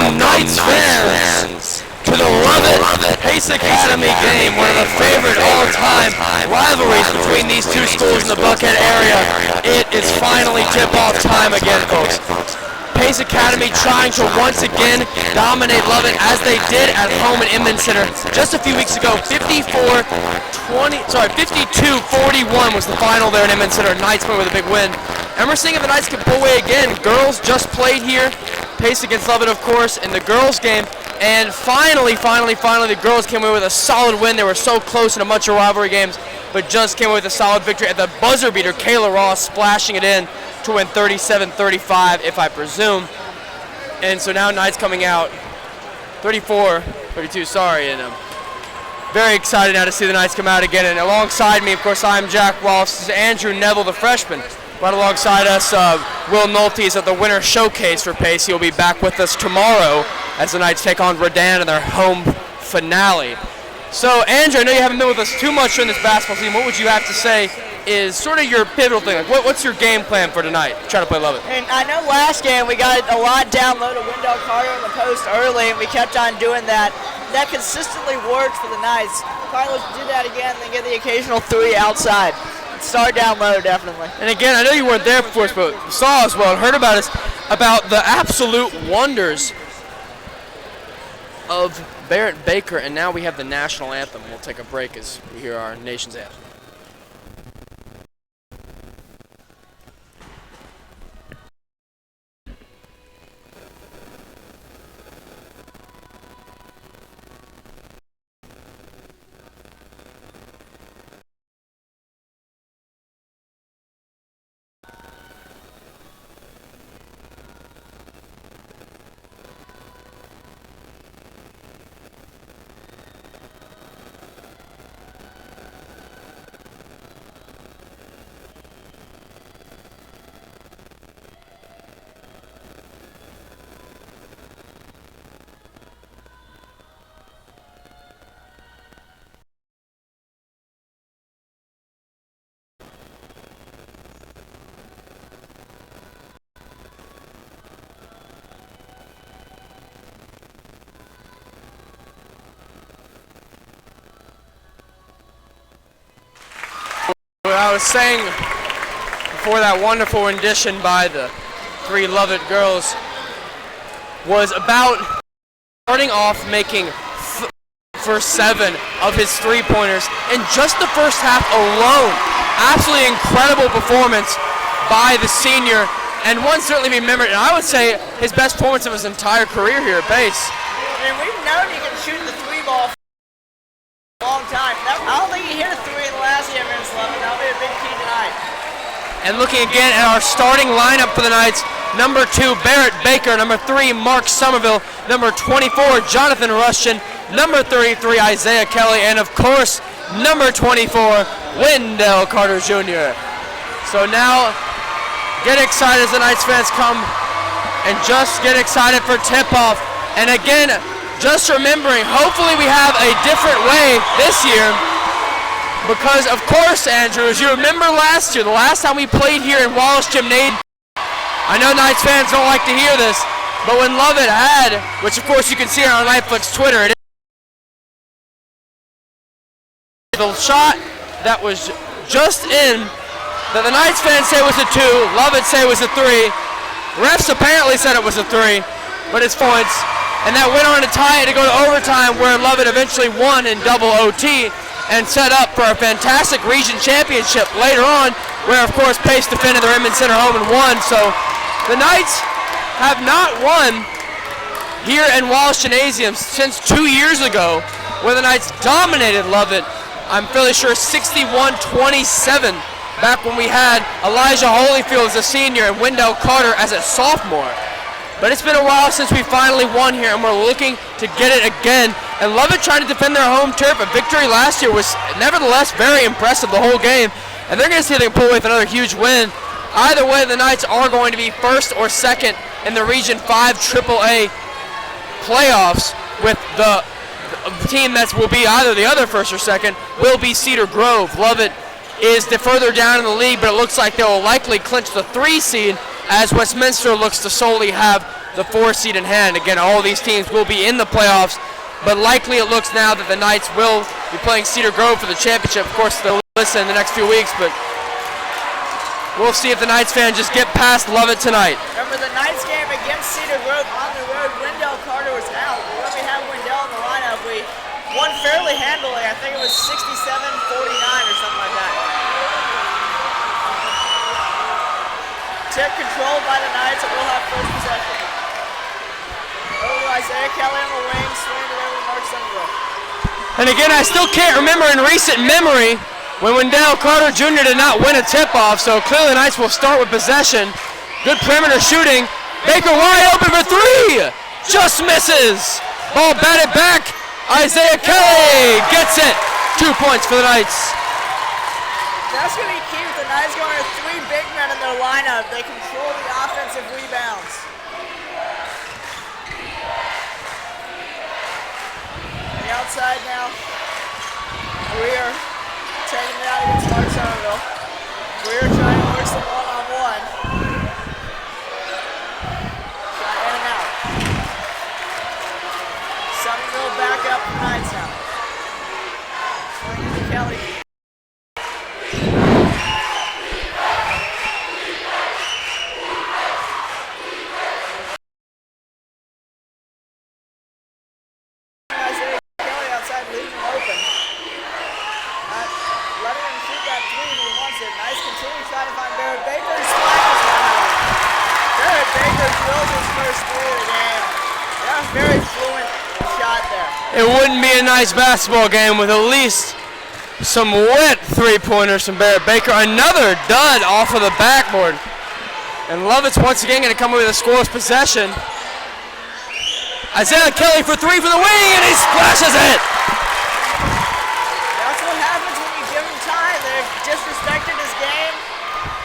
welcome Knights fans to the Lovett Pace Academy game, one of the favorite all-time rivalries between these two schools in the Buckhead area. It is finally tip-off time again, folks. Pace Academy trying to once again dominate Lovett as they did at home at Inman Center just a few weeks ago. 52-41 was the final there in Inman Center. Knights went with a big win. And we're seeing if the Knights can pull away again. Girls just played here. Pace against Lovett, of course, in the girls game. And finally, the girls came away with a solid win. They were so close in a bunch of rivalry games, but just came away with a solid victory at the buzzer beater. Kayla Ross splashing it in to win 37-35, if I presume. And so now Knights coming out 34-32, sorry. And I'm very excited now to see the Knights come out again. And alongside me, of course, I'm Jack Wallace. This is Andrew Neville, the freshman. Right alongside us, Will Nolte is at the winter showcase for Pace. He'll be back with us tomorrow as the Knights take on Redan in their home finale. So, Andrew, I know you haven't been with us too much during this basketball season. What would you have to say is sort of your pivotal thing? Like, what's your game plan for tonight? Try to play Lovett. And I know last game we got a lot down low to Wendell Carter in the post early, and we kept on doing that. That consistently worked for the Knights. Carlos did that again, then get the occasional three outside. Start down low, definitely. And again, I know you weren't there before, but saw as well and heard about us about the absolute wonders of Barrett Baker, and now we have the national anthem. We'll take a break as we hear our nation's anthem. What I was saying before that wonderful rendition by the three Lovett girls was about starting off making first 7 of his three-pointers in just the first half alone. Absolutely incredible performance by the senior, and one certainly be remembered, and I would say his best performance of his entire career here at Pace. And we've known he can shoot the three ball for a long time. I don't think he hit a three in the last game against Lovett. That'll be a big key tonight. And looking again at our starting lineup for the Knights, number 2, Barrett Baker, number 3, Mark Somerville, number 24, Jonathan Rushton, number 33, Isaiah Kelly, and of course, number 24, Wendell Carter Jr. So now, get excited as the Knights fans come, and just get excited for tip-off. And again, just remembering, hopefully we have a different way this year, because of course, Andrew, as you remember last year, the last time we played here in Wallace Gymnasium, I know Knights fans don't like to hear this, but when Lovett had, which of course you can see on Knightflix Twitter, it is the shot that was just in, that the Knights fans say was a 2, Lovett say was a 3, refs apparently said it was a 3, but it's points, and that went on to tie it to go to overtime, where Lovett eventually won in double OT and set up for a fantastic region championship later on, where of course Pace defended their Inman Center home and won. So the Knights have not won here in Wallace Gymnasium since 2 years ago, where the Knights dominated Lovett. I'm fairly sure 61-27, back when we had Elijah Holyfield as a senior and Wendell Carter as a sophomore. But it's been a while since we finally won here, and we're looking to get it again. And Lovett trying to defend their home turf. A victory last year was nevertheless very impressive the whole game, and they're going to see if they can pull away with another huge win. Either way, the Knights are going to be first or second in the Region 5 AAA playoffs, with the team that will be either the other first or second will be Cedar Grove. Lovett is further down in the league, but it looks like they will likely clinch the 3 seed, as Westminster looks to solely have the 4 seed in hand. Again, all these teams will be in the playoffs, but likely it looks now that the Knights will be playing Cedar Grove for the championship. Of course, they'll listen in the next few weeks, but we'll see if the Knights fans just get past Lovett tonight. Remember the Knights game against Cedar Grove on the road, Wendell Carter was out. When we had Wendell in the lineup, we won fairly handily. I think it was 67-49 or something like that. Tip controlled by the Knights, and we'll have first possession. Over to Isaiah Kelly on the wing, swinging it over to Mark Sundberg. And again, I still can't remember in recent memory when Wendell Carter Jr. did not win a tip-off, so clearly the Knights will start with possession. Good perimeter shooting. Baker wide open for 3. Just misses. Ball batted back. Isaiah Kelly gets it. 2 points for the Knights. That's going to be key with the Knights going with 3 big men in their lineup. They control the offensive rebounds. The outside now. Greer taking it out against Mark Somerville. Greer trying to work some one-on-one. Shot in and out. Somerville back up the Knights now. Swinging to Kelly. It wouldn't be a nice basketball game with at least some wet 3-pointers from Barrett Baker. Another dud off of the backboard. And Lovett's once again going to come away with a scoreless possession. Isaiah Kelly for 3 from the wing, and he splashes it. That's what happens when you give him time. They've disrespected his game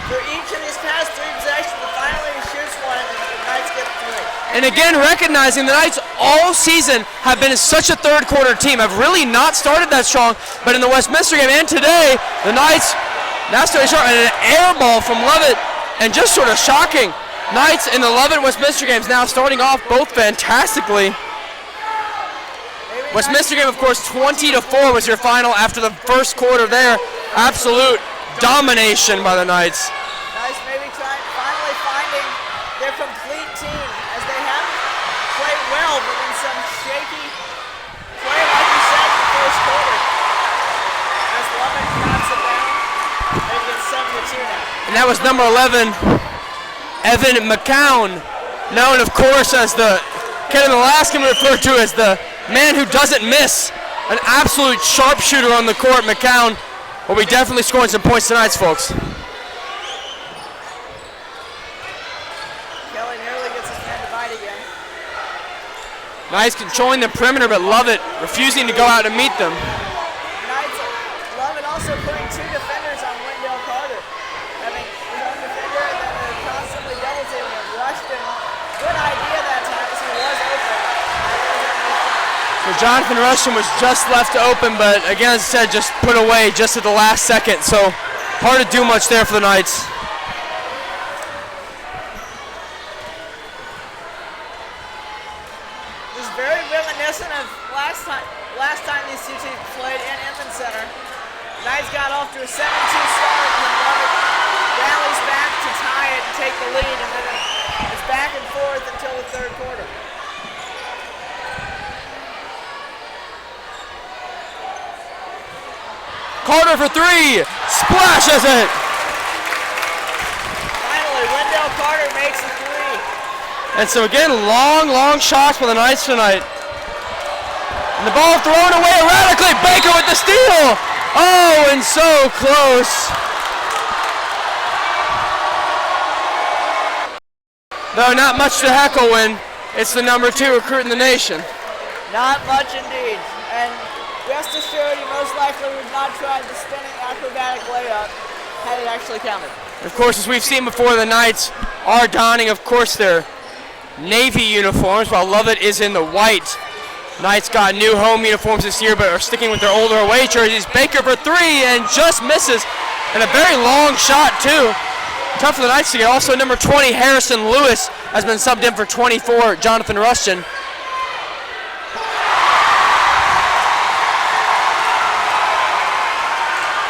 for each of these past 3 possessions, but finally he shoots one, and the Knights get 3. And again, recognizing the Knights all season have been such a third-quarter team, have really not started that strong, but in the Westminster game and today, the Knights now starting short, and an air ball from Lovett, and just sort of shocking. Knights in the Lovett-Westminster games now starting off both fantastically. Westminster game, of course, 20-4 was your final after the first quarter there. Absolute domination by the Knights. Knights maybe finally finding their complete team, as they haven't played well, but in some shaky play, like you said, in the first quarter. As Lovett knocks it down, they get 7-2 now. And that was number 11, Evan McCown, known, of course, as the Kevin Alaskan referred to as the man who doesn't miss. An absolute sharpshooter on the court. McCown will be definitely scoring some points tonight, folks. Kelly nearly gets his man to bite again. Knights controlling the perimeter, but Lovett refusing to go out and meet them. Knights, Lovett also putting 2 defenders on Wendell Carter. Having his own defender, and then they're constantly double teaming him. Rushton, good idea that time, as he was open. So Jonathan Rushton was just left open, but again, as I said, just put away just at the last second. So hard to do much there for the Knights. This is very reminiscent of last time these two teams played in Inman Center. Knights got off to a 7-2 start, and then Lovett rallies back to tie it and take the lead, and then it's back and forth until the third quarter. Carter for 3, splashes it. Finally, Wendell Carter makes the 3. And so again, long shots for the Knights tonight. And the ball thrown away erratically. Baker with the steal. Oh, and so close. Though not much to heckle when it's the number 2 recruit in the nation. Not much indeed. And rest assured, you most likely would not try the spinning acrobatic layup had it actually counted. Of course, as we've seen before, the Knights are donning, of course, their navy uniforms, while Lovett is in the white. Knights got new home uniforms this year, but are sticking with their older away jerseys. Baker for 3 and just misses. And a very long shot, too. Tough for the Knights to get. Also, number 20, Harrison Lewis, has been subbed in for 24, Jonathan Rushton.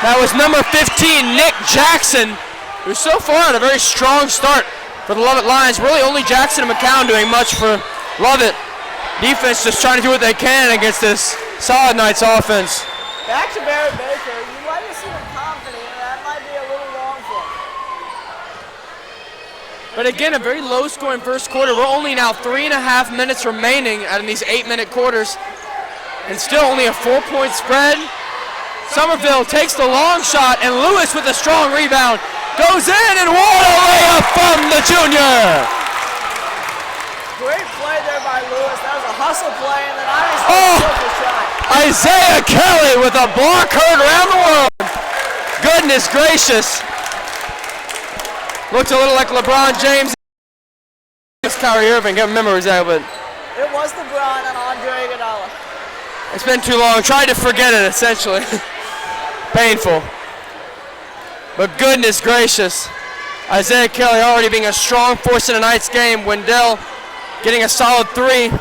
That was number 15, Nick Jackson, who so far had a very strong start for the Lovett Lions. Really only Jackson and McCown doing much for Lovett. Defense just trying to do what they can against this solid Knights offense. Back to Barrett Baker. You like to see him confident, and that might be a little long for him. But again, a very low-scoring first quarter. We're only now 3.5 minutes remaining out of these 8-minute quarters, and still only a 4-point spread. Somerville takes the long shot, and Lewis with a strong rebound goes in, and what a layup from the junior! Great play there by Lewis. That was a hustle play, and then obviously took the shot. Isaiah Kelly with a block heard around the world. Goodness gracious. Looks a little like LeBron James. It's Kyrie Irving, can't remember exactly, but it was LeBron and Andre Iguodala. It's been too long. Tried to forget it, essentially. Painful. But goodness gracious. Isaiah Kelly already being a strong force in tonight's game. Wendell getting a solid 3.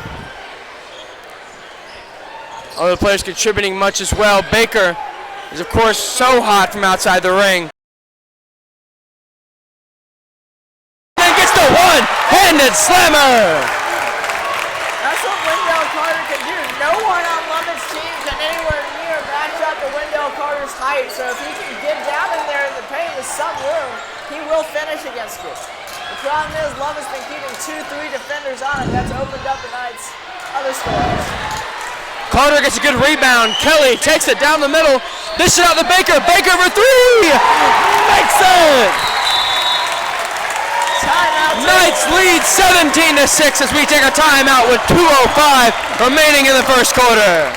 Other players contributing much as well. Baker is, of course, so hot from outside the ring. And gets the one-handed slammer. That's what Wendell Carter can do. No one on Lovett's team can anywhere near match up to Wendell Carter's height. So if he can get down in there in the paint with some room, he will finish against you. The problem is Lovett's been keeping 2-3 defenders on it. That's opened up the Knights' other scorers. Carter gets a good rebound. Kelly takes it down the middle. Dish it out to Baker. Baker for 3. Makes it. Timeout. Knights lead 17-6 as we take a timeout with 2:05 remaining in the first quarter.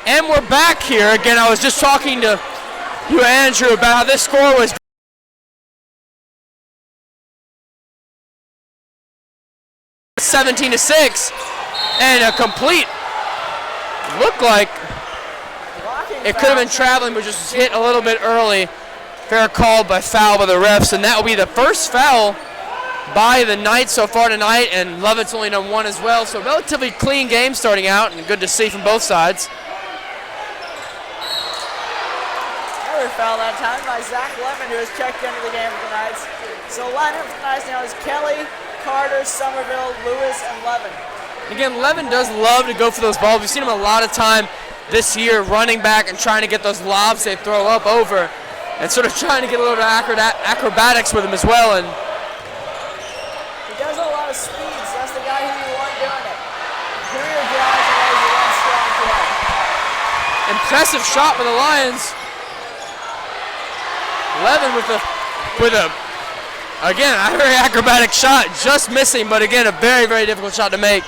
And we're back here. Again, I was just talking to you, Andrew, about how this score was 17-6, and a complete, looked like it could have been traveling, but just hit a little bit early. Fair call by foul by the refs, and that will be the first foul by the Knights so far tonight, and Lovett's only done 1 as well, so relatively clean game starting out, and good to see from both sides. Foul that time by Zach Levin, who has checked into the game for the Knights. So lineup for the Knights now is Kelly, Carter, Somerville, Lewis, and Levin. Again, Levin does love to go for those balls. We've seen him a lot of time this year running back and trying to get those lobs they throw up over, and sort of trying to get a little bit of acrobatics with him as well. And he does a lot of speed, so that's the guy who you want doing it. Career drives and lays a one strong play. Impressive shot by the Lions. Levin with a again, a very acrobatic shot, just missing, but again, a very, very difficult shot to make.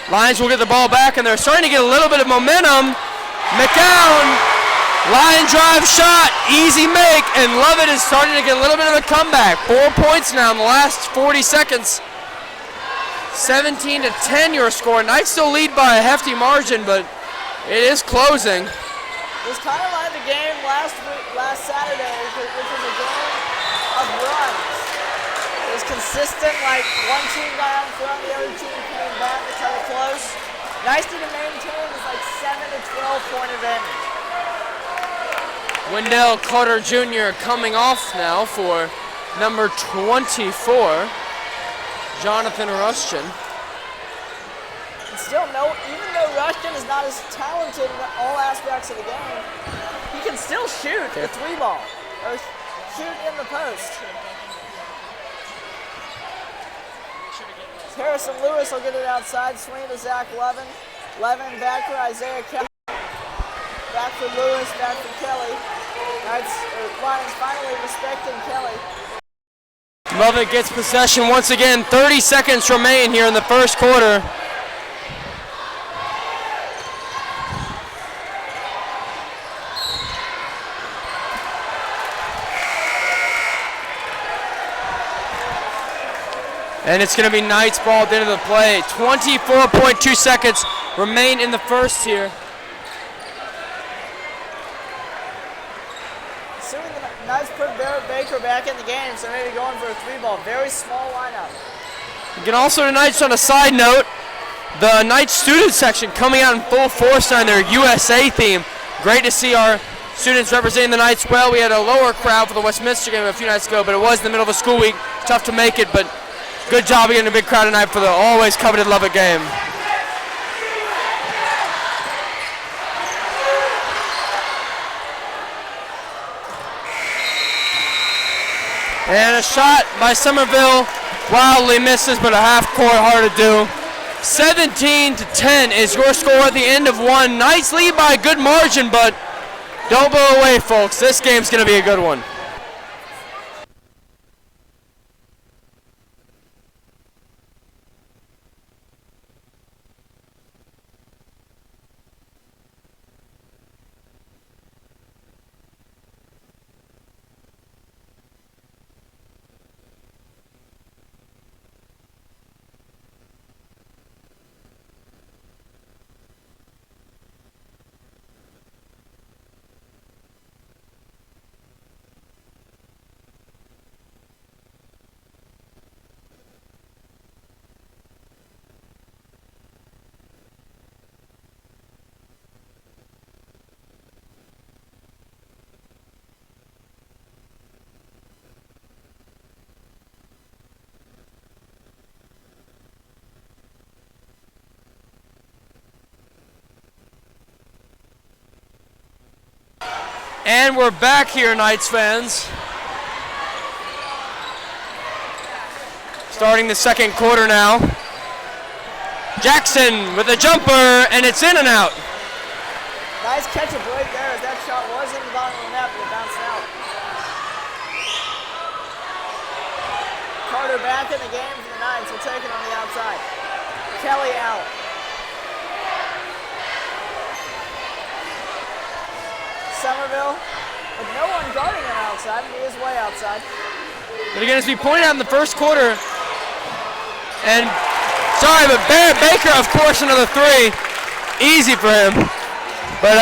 Lions will get the ball back, and they're starting to get a little bit of momentum. McCown, line drive shot, easy make, and Lovett is starting to get a little bit of a comeback. 4 points now in the last 40 seconds. 17-10 your score. Knights still lead by a hefty margin, but it is closing. It was kind of like the game last Saturday, which was a game of runs. It was consistent, like one team got out in front, the other team came back to try to close. Nice to maintain this like 7 to 12 point advantage. Wendell Carter Jr. coming off now for number 24, Jonathan Rushton. And still, even though Rushton is not as talented in all aspects of the game, he can still shoot the three ball or shoot in the post. Harrison Lewis will get it outside, swing to Zach Levin. Levin back for Isaiah Kelly. Back for Lewis, back for Kelly. Lions finally respecting Kelly. Lovett gets possession once again. 30 seconds remain here in the first quarter. And it's going to be Knights ball at the end of the play. 24.2 seconds remain in the first here. Assuming the Knights put Barrett Baker back in the game, so maybe going for a three ball. Very small lineup. You can also tonight, on a side note, the Knights student section coming out in full force on their USA theme. Great to see our students representing the Knights well. We had a lower crowd for the Westminster game a few nights ago, but it was in the middle of a school week. Tough to make it, but good job of getting a big crowd tonight for the always coveted Lovett game. And a shot by Somerville wildly misses, but a half court hard to do. 17-10 is your score at the end of one. Knights lead by a good margin, but don't blow away, folks. This game's going to be a good one. And we're back here, Knights fans. Starting the second quarter now. Jackson with a jumper, and it's in and out. Nice catch a break there as that shot was in the bottom of the net, but it bounced out. Carter back in the game for the Knights. We'll take it on the outside. Kelly out. Somerville, with no one guarding him outside, and he is way outside. But again, as we pointed out in the first quarter, and sorry, but Barrett Baker, of course, another three. Easy for him. But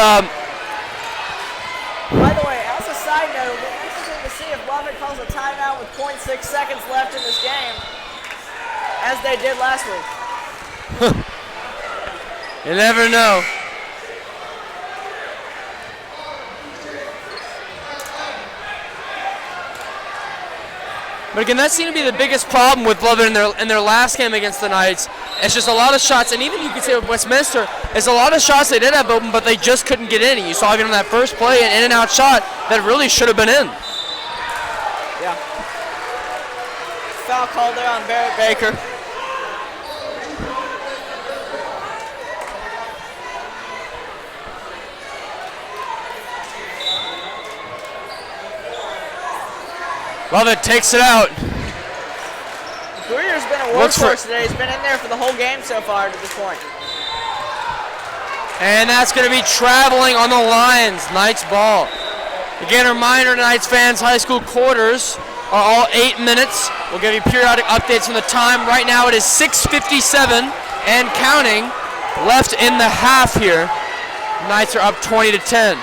by the way, as a side note, it'll be interesting to see if Lovett calls a timeout with 0.6 seconds left in this game, as they did last week. You never know. But again, that seemed to be the biggest problem with Lovett in their last game against the Knights. It's just a lot of shots, and even you could say with Westminster, it's a lot of shots they did have open, but they just couldn't get in. And you saw even on that first play an in-and-out shot that really should have been in. Yeah. Foul called there on Barrett Baker. Lovett takes it out. Greer's been a workhorse today. He's been in there for the whole game so far to this point. And that's going to be traveling on the Lions. Knights ball. Again, a reminder, Knights fans, high school quarters are all 8 minutes. We'll give you periodic updates on the time. Right now it is 6:57 and counting left in the half here. Knights are up 20-10.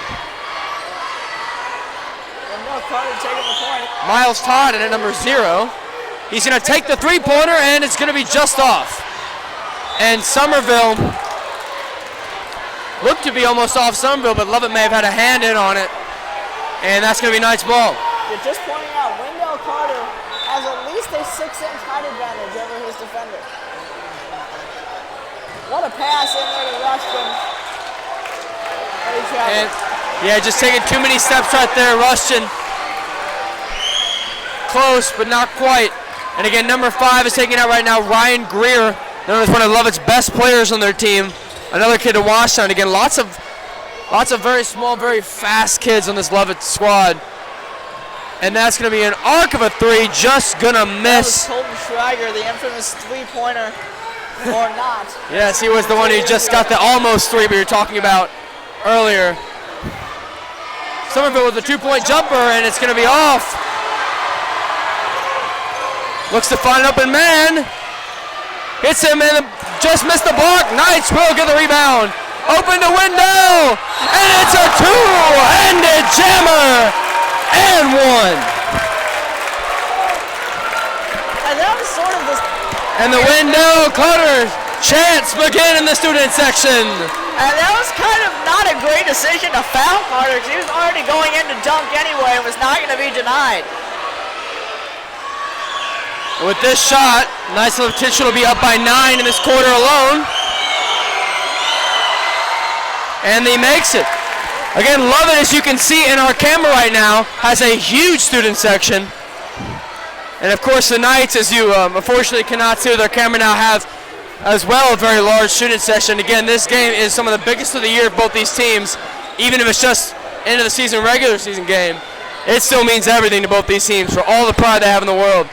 Carter taking the point. Miles Todd in at number 0. He's going to take the three-pointer, and it's going to be just off. And Somerville looked to be almost off Somerville, but Lovett may have had a hand in on it. And that's going to be Knight's ball. You're just pointing out, Wendell Carter has at least a 6-inch height advantage over his defender. What a pass in there to Rushton. And yeah, just taking too many steps right there, Rushton. Close, but not quite. And again, number 5 is taking out right now Ryan Greer, known as one of Lovett's best players on their team. Another kid to Washington. Again, lots of very small, very fast kids on this Lovett squad. And that's going to be an arc of a 3, just going to miss. That was Colton Schreiger, the infamous 3-pointer, or not. Yes, he was the one who just got the almost 3 we were talking about earlier. Somerville with a 2-point jumper, and it's going to be off. Looks to find an open man. Hits him and just missed the block. Knights will get the rebound. Open the window, and it's a 2-handed jammer and 1. And that was sort of this. And the window clutter chants begin in the student section. And that was kind of not a great decision to foul Carter, because he was already going in to dunk anyway and was not going to be denied. With this shot, nice little potential to be up by 9 in this quarter alone. And he makes it. Again, Lovett, as you can see in our camera right now, has a huge student section. And of course the Knights, as you unfortunately cannot see with our camera now, have as well a very large student section. Again, this game is some of the biggest of the year of both these teams. Even if it's just end of the season, regular season game, it still means everything to both these teams for all the pride they have in the world.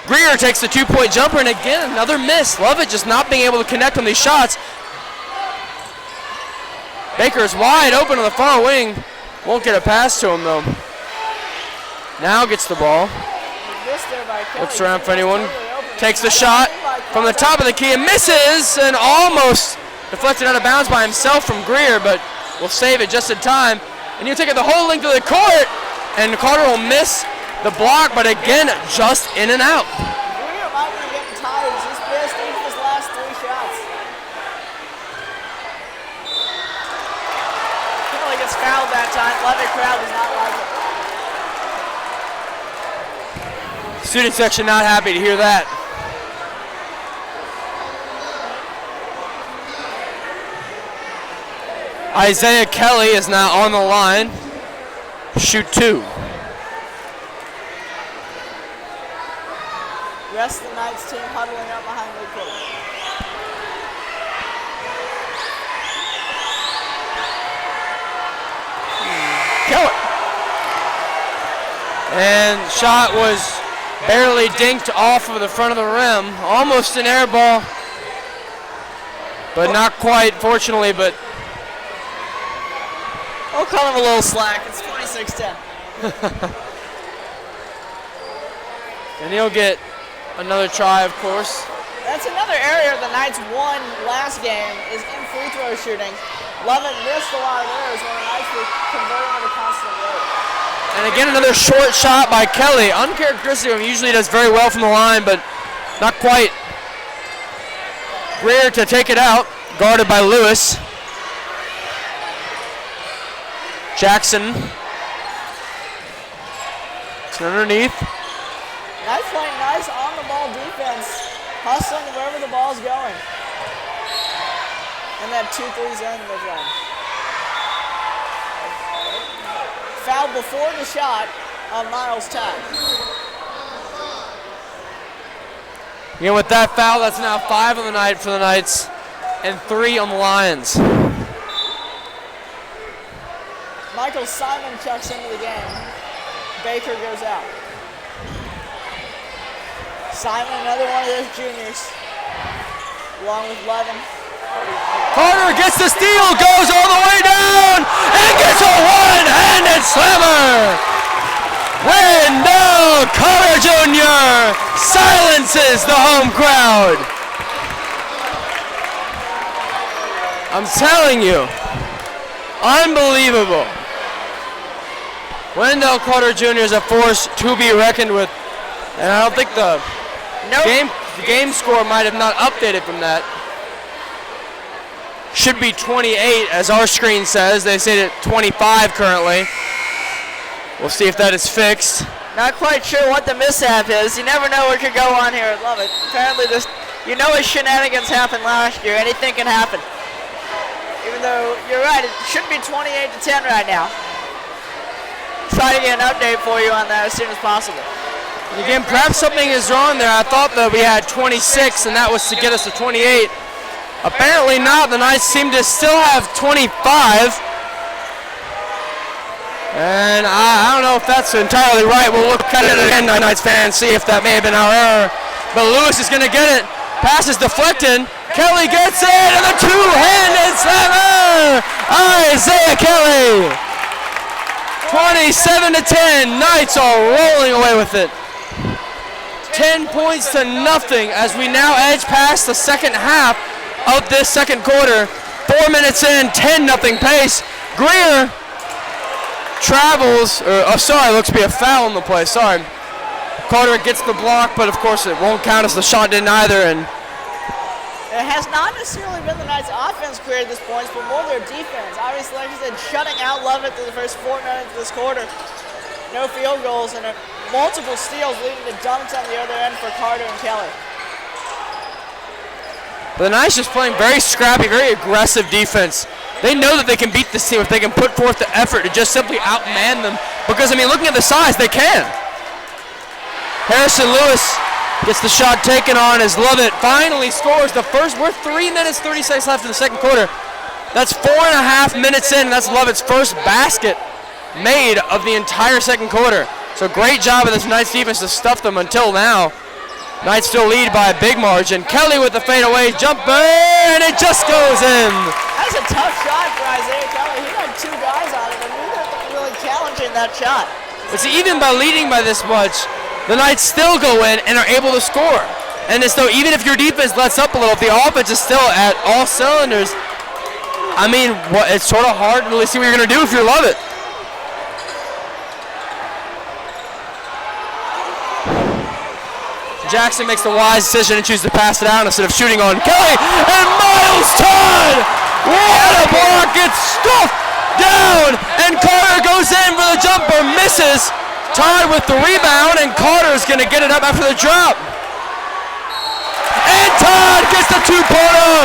Greer takes the 2-point jumper, and again, another miss. Lovett just not being able to connect on these shots. Baker is wide open on the far wing. Won't get a pass to him, though. Now gets the ball. Looks around for anyone. Takes the shot from the top of the key and misses, and almost deflected out of bounds by himself from Greer, but will save it just in time. And you take it the whole length of the court, and Carter will miss the block, but again, just in and out. Greer might be getting tired. He's missed each of his last 3 shots. He gets fouled that time. Lovett crowd does not like it. Student section not happy to hear that. Isaiah Kelly is now on the line. Shoot 2. The rest of the Knights team huddling up behind the court. Kill it. And shot was barely dinked off of the front of the rim. Almost an air ball, but not quite, fortunately, but I'll call him a little slack. It's 26-10. and he'll get another try, of course. That's another area the Knights won last game is in free throw shooting. Lovett missed a lot of theirs when the Knights were converting at a constant rate. And again, another short shot by Kelly. Uncharacteristic of him. Usually does very well from the line, but not quite. Greer to take it out, guarded by Lewis. Jackson. It's underneath. Knights playing nice on-the-ball defense, hustling wherever the ball's going. And that 2-3's in the run. Foul before the shot on Miles Tack. Again, with that foul, that's now 5 on the night for the Knights and 3 on the Lions. Michael Simon checks into the game. Baker goes out. Simon, another one of those juniors, along with Levin. Carter gets the steal, goes all the way down, and gets a one-handed slammer. Wendell Carter Jr. silences the home crowd. I'm telling you, unbelievable. Wendell Carter Jr. is a force to be reckoned with, and I don't think the game score might have not updated from that. Should be 28, as our screen says. They say it 25 currently. We'll see if that is fixed. Not quite sure what the mishap is. You never know what could go on here at Lovett. Apparently this, you know, as shenanigans happened last year. Anything can happen. Even though you're right, it should be 28-10 right now. Try to get an update for you on that as soon as possible. Again, perhaps something is wrong there. I thought that we had 26 and that was to get us to 28. Apparently not. The Knights seem to still have 25. And I don't know if that's entirely right. We'll look at it again, Knights fans, see if that may have been our error. But Lewis is going to get it. Pass is deflected. Kelly gets it, and the two-handed slammer! Isaiah Kelly! 27-10. Knights are rolling away with it. 10 points to nothing as we now edge past the second half of this second quarter. 4 minutes in, 10-0 pace. Greer travels, looks to be a foul on the play, sorry. Carter gets the block, but of course it won't count as the shot didn't either. And it has not necessarily been the Knights' offense created this points, but more their defense. Obviously, like I said, shutting out Lovett through the first 4 minutes of this quarter. No field goals and multiple steals leading to dunks on the other end for Carter and Kelly. The Knights just playing very scrappy, very aggressive defense. They know that they can beat this team if they can put forth the effort to just simply outman them. Because, I mean, looking at the size, they can. Harrison Lewis gets the shot taken on as Lovett finally scores the first. We're 3 minutes, 30 seconds left in the second quarter. That's 4.5 minutes in, and that's Lovett's first basket made of the entire second quarter. So great job of this Knights defense to stuff them until now. Knights still lead by a big margin. Kelly with the fadeaway jumper, and it just goes in. That's a tough shot for Isaiah Kelly. He had 2 guys on him, and neither of them really challenging that shot. But see, even by leading by this much, the Knights still go in and are able to score. And it's though even if your defense lets up a little, if the offense is still at all cylinders, I mean, it's sort of hard to really see what you're going to do if you love it. Jackson makes the wise decision and chooses to pass it out instead of shooting on Kelly. And Miles Todd! What a block! Gets stuffed down! And Carter goes in for the jumper, misses. Todd with the rebound, and Carter's going to get it up after the drop. And Todd gets the 2-pointer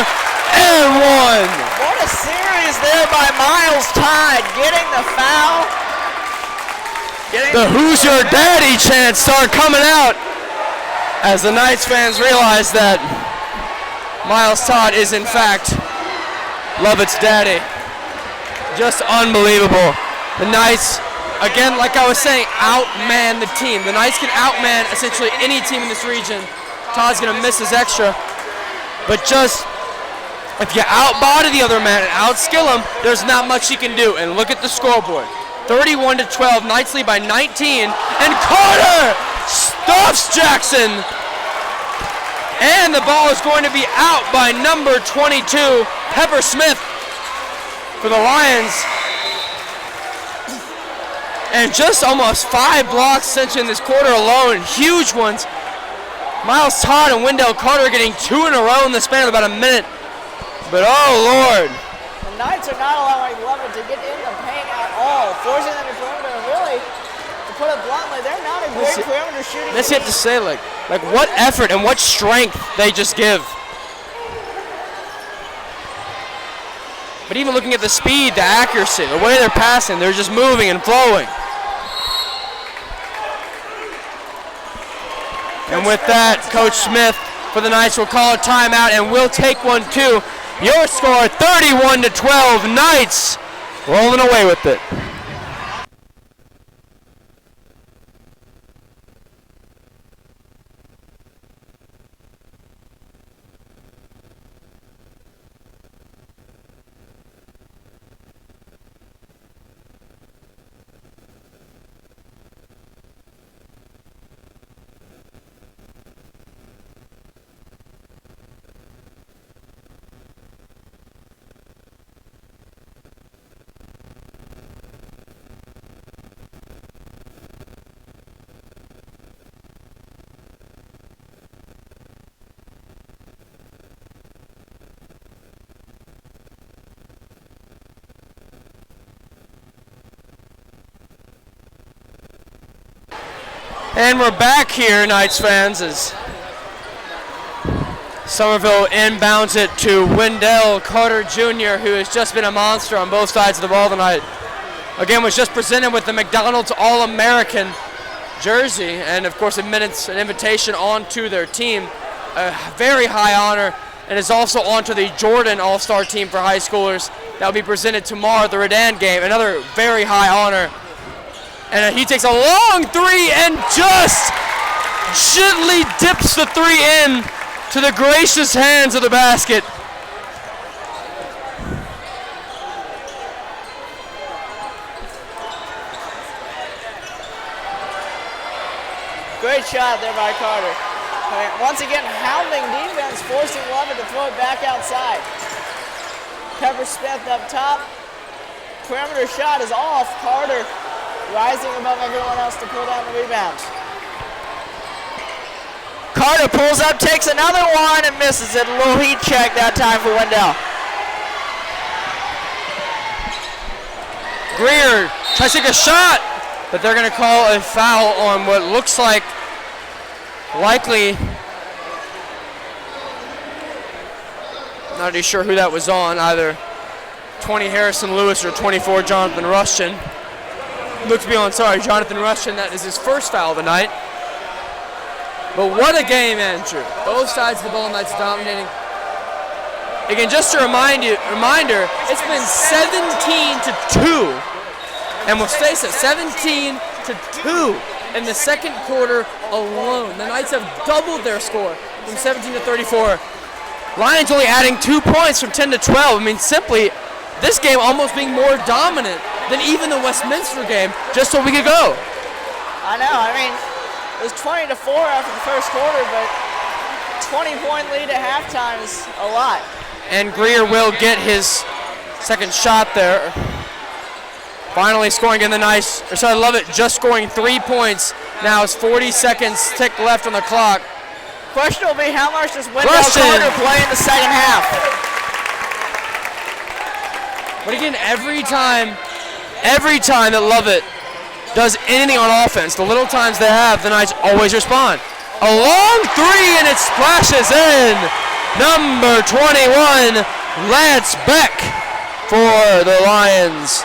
and one. What a series there by Miles Todd, getting the foul. The Who's Your Daddy chants start coming out as the Knights fans realize that Miles Todd is in fact Lovett's daddy. Just unbelievable. The Knights, again, like I was saying, outman the team. The Knights can outman essentially any team in this region. Todd's going to miss his extra. But just, if you outbody the other man and outskill him, there's not much you can do. And look at the scoreboard. 31-12, Knights lead by 19. And Carter stuffs Jackson. And the ball is going to be out by number 22, Pepper Smith, for the Lions. And just almost 5 blocks essentially in this quarter alone, huge ones. Miles Todd and Wendell Carter getting 2 in a row in the span of about a minute. But oh Lord. The Knights are not allowing Lovett to get in the paint at all, forcing them to perimeter. And really, to put it bluntly, they're not a great perimeter shooting. That's it to say, like what effort and what strength they just give. But even looking at the speed, the accuracy, the way they're passing, they're just moving and flowing. And with that, Coach Smith for the Knights will call a timeout, and we'll take one too. Your score, 31-12, Knights rolling away with it. And we're back here, Knights fans, as Somerville inbounds it to Wendell Carter Jr., who has just been a monster on both sides of the ball tonight. Again, was just presented with the McDonald's All-American jersey, and of course an invitation onto their team, a very high honor, and is also onto the Jordan All-Star team for high schoolers that will be presented tomorrow at the Redan game. Another very high honor. And he takes a long three and just gently dips the three in to the gracious hands of the basket. Great shot there by Carter. Once again, hounding defense, forcing Lovett to throw it back outside. Pepper Smith up top. Perimeter shot is off. Carter rising above everyone else to pull down the rebounds. Carter pulls up, takes another one, and misses it. A little heat check that time for Wendell. Greer tries to take a shot, but they're going to call a foul on what looks like likely, not really sure who that was on, either 20 Harrison Lewis or 24 Jonathan Rushton. Looks to be on, Jonathan Rushton. That is his first foul of the night. But what a game, Andrew. Both sides of the ball, Knights dominating. Again, just a reminder, it's been 17-2. And we'll face it, 17-2 in the second quarter alone. The Knights have doubled their score from 17-34. Lions only adding 2 points from 10-12. I mean, simply, this game almost being more dominant than even the Westminster game just a week ago. I know, I mean, it was 20-4 after the first quarter, but 20-point lead at halftime is a lot. And Greer will get his second shot there. Finally scoring in the nice, Lovett just scoring 3 points. Now it's 40 seconds tick left on the clock. Question will be, how much does Wendell Carter play in the second half? But again, every time that Lovett does anything on offense, the little times they have, the Knights always respond. A long three, and it splashes in. Number 21, Lance Beck for the Lions.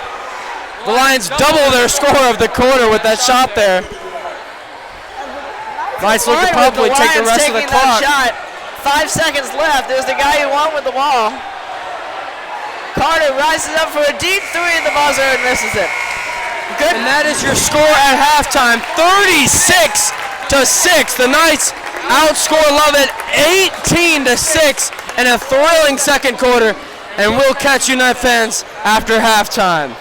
The Lions double their score of the quarter with that shot there. Knights look to probably take the rest of the clock. Shot. 5 seconds left. There's the guy who won with the ball. Carter rises up for a deep three at the buzzer and misses it. Good. And that is your score at halftime, 36-6. The Knights outscore Lovett 18-6 in a thrilling second quarter. And we'll catch you, Knight fans, after halftime.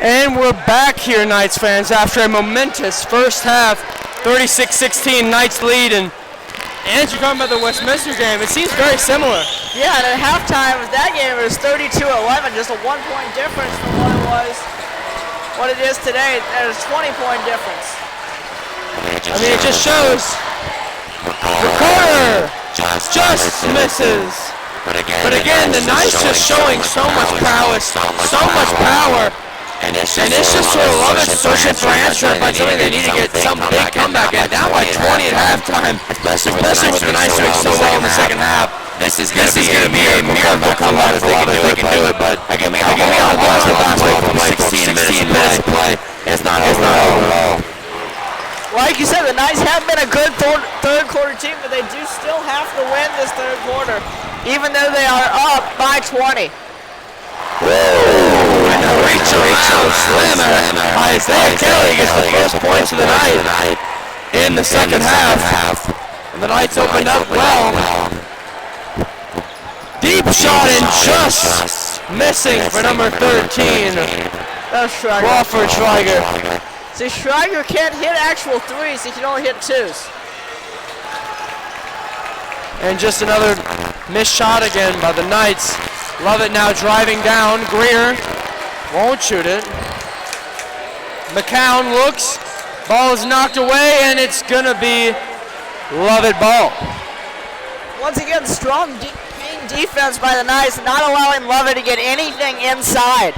And we're back here, Knights fans, after a momentous first half. 36-16 Knights lead. And you're talking about the Westminster game. It seems very similar. Yeah, and at halftime of that game, it was 32-11, just a 1-point difference from what it is today. There's a 20-point difference. I mean, it just shows the corner just misses. But again, the Knights just showing so much prowess, so much power. And it's just sort of Lovett searching for answers, but something they need to get some big comeback in. Down by 20 at halftime, especially with the Knights doing so well in the second half. This is going to be a miracle comeback if they can do it, but I can be on the last play for 16 minutes to play. It's not over at all. Like you said, the Knights have been a good third quarter team, but they do still have to win this third quarter, even though they are up by 20. Rachel slammer. Isaiah Kelly gets the first points of the night in the second half. And the Knights opened up well. Deep shot and just missing for number 13. That's Crawford Schweiger. See, Schweiger can't hit actual threes, he can only hit twos. And just another missed shot again by the Knights. Lovett now driving down. Greer won't shoot it. McCown looks. Ball is knocked away, and it's going to be Lovett ball. Once again, strong defense by the Knights, not allowing Lovett to get anything inside.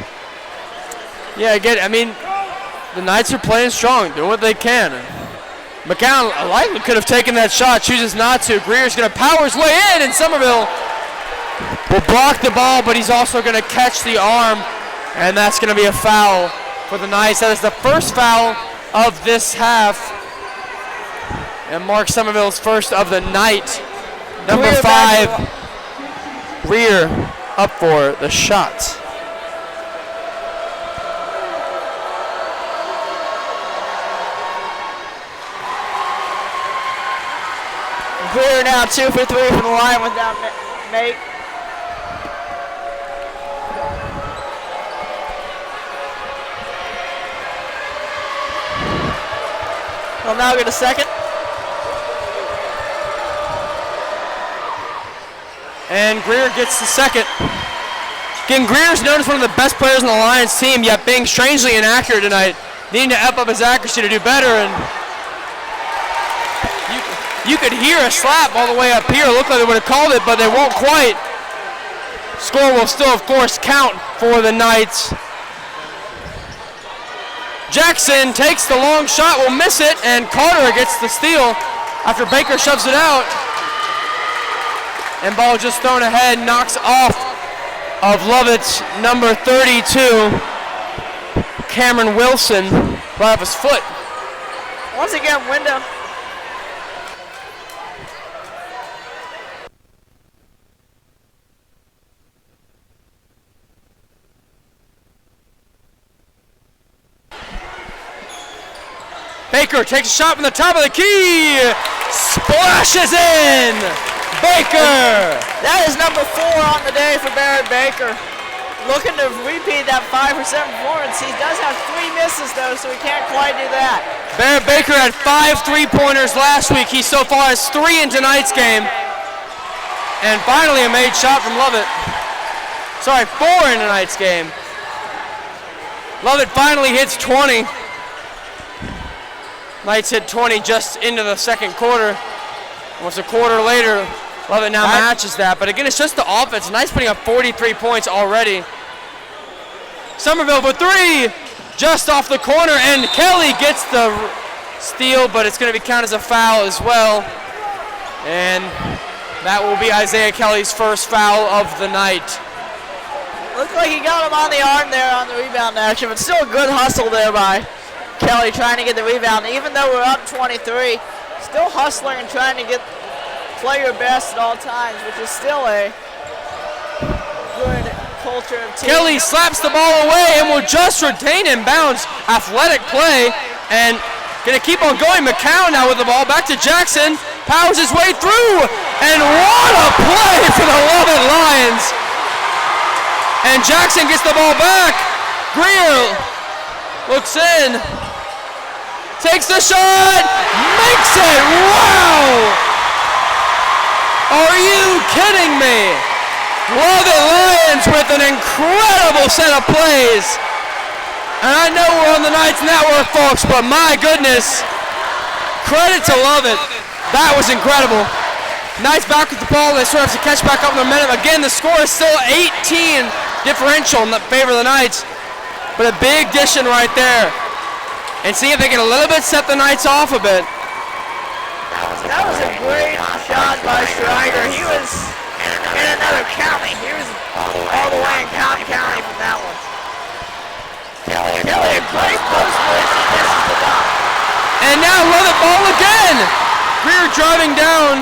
Yeah, again, I mean, the Knights are playing strong, doing what they can. McCown likely could have taken that shot, chooses not to. Greer's going to power his way in, and Somerville will block the ball, but he's also going to catch the arm, and that's going to be a foul for the Knights. That is the first foul of this half, and Mark Somerville's first of the night. Number 5, Greer up for the shot. Greer now 2 for 3 from the line without make. We'll now get a second. And Greer gets the second. Again, Greer's known as one of the best players on the Lions team, yet being strangely inaccurate tonight. Needing to up his accuracy to do better, and you could hear a slap all the way up here. Looked like they would have called it, but they won't quite. Score will still, of course, count for the Knights. Jackson takes the long shot, will miss it, and Carter gets the steal after Baker shoves it out. And ball just thrown ahead, knocks off of Lovett's number 32, Cameron Wilson, right off his foot. Once again, Wyndham. Baker takes a shot from the top of the key, splashes in. Baker! That is number 4 on the day for Barrett Baker. Looking to repeat that 5 for 7 performance. He does have 3 misses though, so he can't quite do that. Barrett Baker had 5 3-pointers last week. He so far has 3 in tonight's game. And finally a made shot from Lovett. Sorry, 4 in tonight's game. Lovett finally hits 20. Knights hit 20 just into the second quarter. Almost a quarter later, Lovett now matches that. But again, it's just the offense. Knights putting up 43 points already. Somerville for 3, just off the corner, and Kelly gets the steal, but it's going to be counted as a foul as well. And that will be Isaiah Kelly's first foul of the night. Looked like he got him on the arm there on the rebound action, but still a good hustle there by Kelly trying to get the rebound. Even though we're up 23, still hustling and trying to play your best at all times, which is still a good culture of team. Kelly slaps the ball away and will just retain inbounds. Athletic play, and gonna keep on going. McCown now with the ball, back to Jackson, powers his way through, and what a play for the Lovett Lions. And Jackson gets the ball back. Greer looks in, takes the shot, makes it. Wow! Are you kidding me? Lovett Lions with an incredible set of plays. And I know we're on the Knights Network, folks, but my goodness, credit to Lovett. That was incredible. Knights back with the ball. They sort of have to catch back up in a minute. Again, the score is still 18 differential in favor of the Knights. But a big addition right there. And see if they can a little bit set the Knights off a bit. That was a great shot by Schreiber. He was in another county. He was all the way in County from that one. Kelly, a great post play. He misses the dunk. And now Lovett ball again. Greer driving down.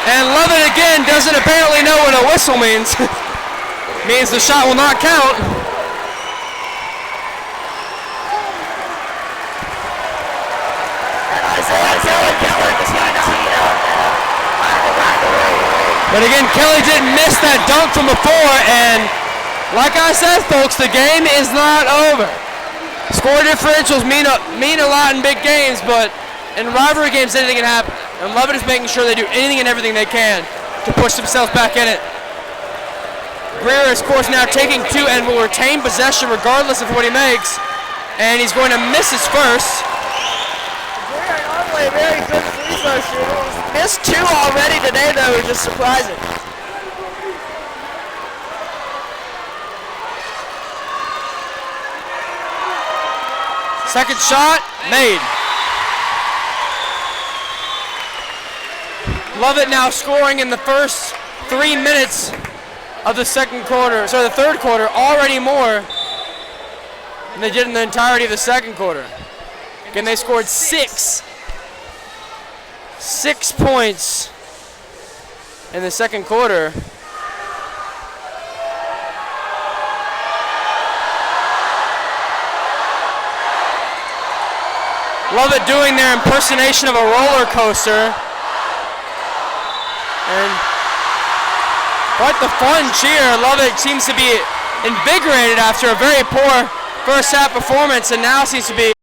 And Lovett again doesn't apparently know what a whistle means. Means the shot will not count. But again, Kelly didn't miss that dunk from before, and like I said, folks, the game is not over. Score differentials mean a lot in big games, but in rivalry games, anything can happen. And Lovett is making sure they do anything and everything they can to push themselves back in it. Greer is, of course, now taking two and will retain possession regardless of what he makes. And he's going to miss his first. Greer, normally a very good free throw shooter. Missed two already today, though, which is surprising. Second shot, made. Lovett now scoring in the first 3 minutes of the second quarter, so the third quarter, already more than they did in the entirety of the second quarter. Again, they scored 6 points in the second quarter. Lovett doing their impersonation of a roller coaster. And quite the fun cheer. Lovett seems to be invigorated after a very poor first half performance, and now seems to be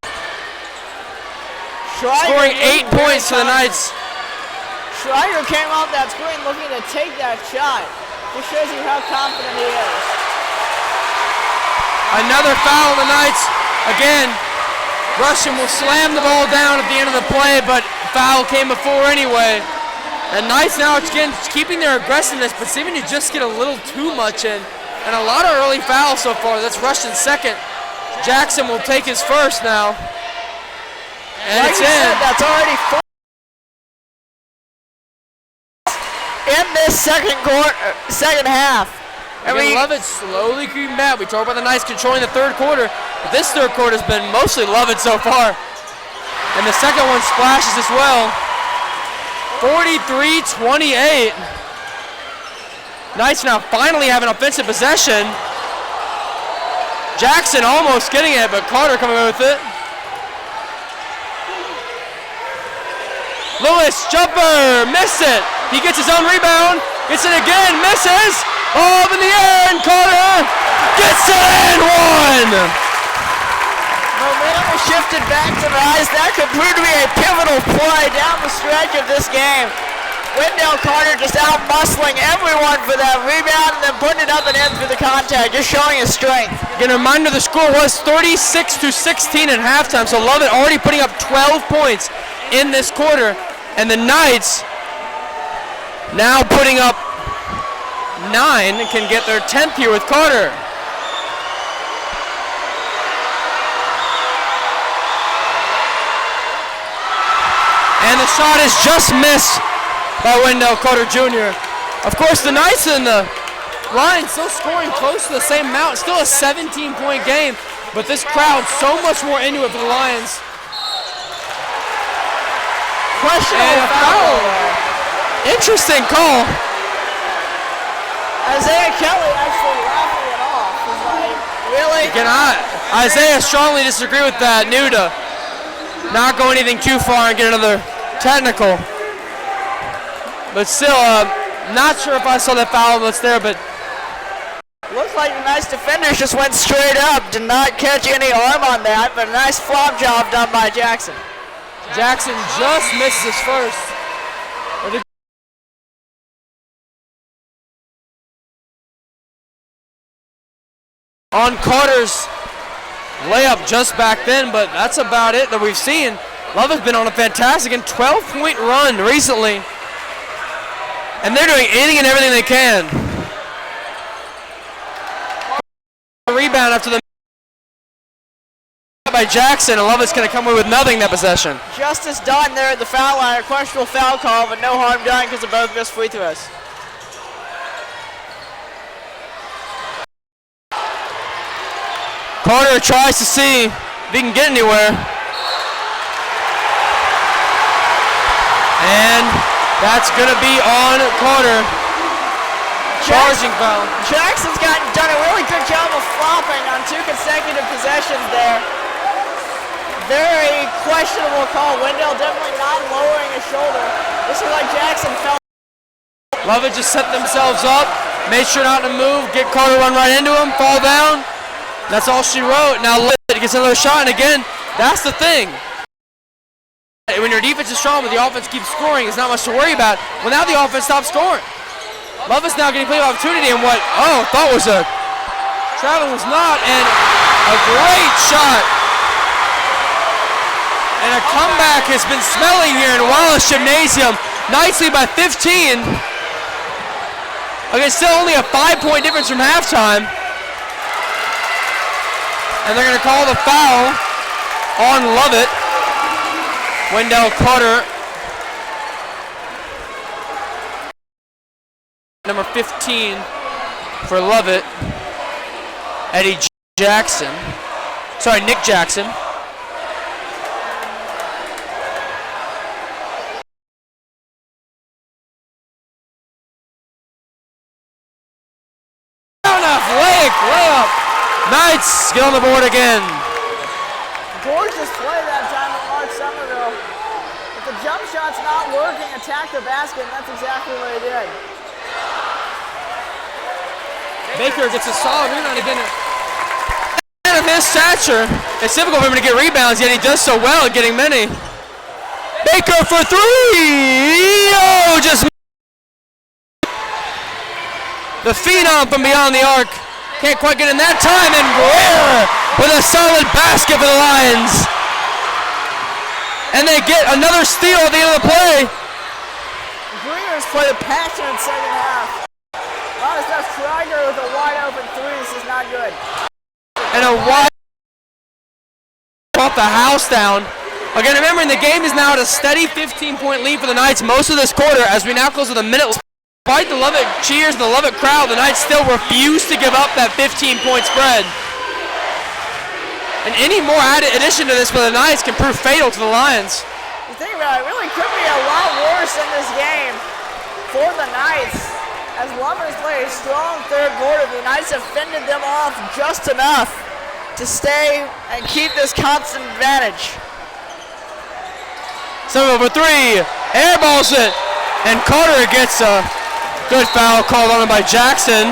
scoring 8 points for the Knights. Schreiber came off that screen looking to take that shot. This shows you how confident he is. Another foul on the Knights. Again, Russian will slam the ball down at the end of the play, but foul came before anyway. And Knights now again keeping their aggressiveness, but seeming to just get a little too much in. And a lot of early fouls so far. That's Russian's second. Jackson will take his first now. And like it's you in. said, that's already four in this second half. I mean, Lovett slowly creeping back. We talked about the Knights controlling the third quarter, but this third quarter has been mostly Lovett so far. And the second one splashes as well. 43-28. Knights now finally have an offensive possession. Jackson almost getting it, but Carter coming away with it. Lewis, jumper, missed it. He gets his own rebound, gets it again, misses. Ball up in the air, and Carter gets it and one. Momentum has shifted back to the Knights. That could prove to be a pivotal play down the stretch of this game. Wendell Carter just out muscling everyone for that rebound and then putting it up and in through the contact, just showing his strength. Again, a reminder, the score was 36-16 at halftime, so Lovett already putting up 12 points in this quarter, and the Knights now putting up 9 and can get their 10th here with Carter. And the shot is just missed by Wendell Carter Jr. Of course, the Knights and the Lions still scoring close to the same amount. Still a 17-point game, but this crowd so much more into it for the Lions. Questionable foul. Interesting call. Isaiah Kelly actually laughing it off. He's like, really? Again, Isaiah strongly disagree with that. Knew to not go anything too far and get another technical. But still, not sure if I saw that foul that's there, but Looks like the nice defenders just went straight up. Did not catch any arm on that, but a nice flop job done by Jackson. Jackson just misses his first. On Carter's layup just back then, but that's about it that we've seen. Lovett's been on a fantastic and 12-point run recently, and they're doing anything and everything they can. Rebound after the by Jackson, and Lovett's going to come away with nothing that possession. Justice done there at the foul line, a questionable foul call, but no harm done because of both missed free throws. Carter tries to see if he can get anywhere. And that's going to be on Carter. Charging foul. Jackson's done a really good job of flopping on 2 consecutive possessions there. Very questionable call. Wendell definitely not lowering his shoulder. This is like Jackson fell. Lovett just set themselves up, made sure not to move, get Carter run right into him, fall down. That's all she wrote. Now Lovett gets another shot, and again, that's the thing. When your defense is strong but the offense keeps scoring, it's not much to worry about. Well, now the offense stops scoring. Lovett's now getting plenty of opportunity, and what thought was a travel was not, and a great shot. And a comeback has been smelling here in Wallace Gymnasium. Nicely by 15. Okay, still only a 5-point difference from halftime. And they're going to call the foul on Lovett. Wendell Carter, number 15 for Lovett. Nick Jackson. Layup. Knights get on the board again. Gorgeous play that time from Mark Somerville. If the jump shot's not working, attack the basket, and that's exactly what he did. Baker gets a solid rebound again. And of his stature, it's difficult for him to get rebounds, yet he does so well at getting many. Baker for 3! Oh, just the phenom from beyond the arc. Can't quite get in that time, and Greer with a solid basket for the Lions. And they get another steal at the end of the play. Greer's played a passionate second half. A lot of stuff. Schreiger with a wide open 3. This is not good. And a wide off the house down. Again, remembering the game is now at a steady 15-point lead for the Knights most of this quarter as we now close with a minute. Despite the Lovett cheers and the Lovett crowd, the Knights still refuse to give up that 15-point spread. And any more added addition to this for the Knights can prove fatal to the Lions. You think about it, really could be a lot worse in this game for the Knights. As Lovett has played a strong third quarter, the Knights have fended them off just enough to stay and keep this constant advantage. Somerville for 3, airballs it, and Carter gets a good foul called on him by Jackson.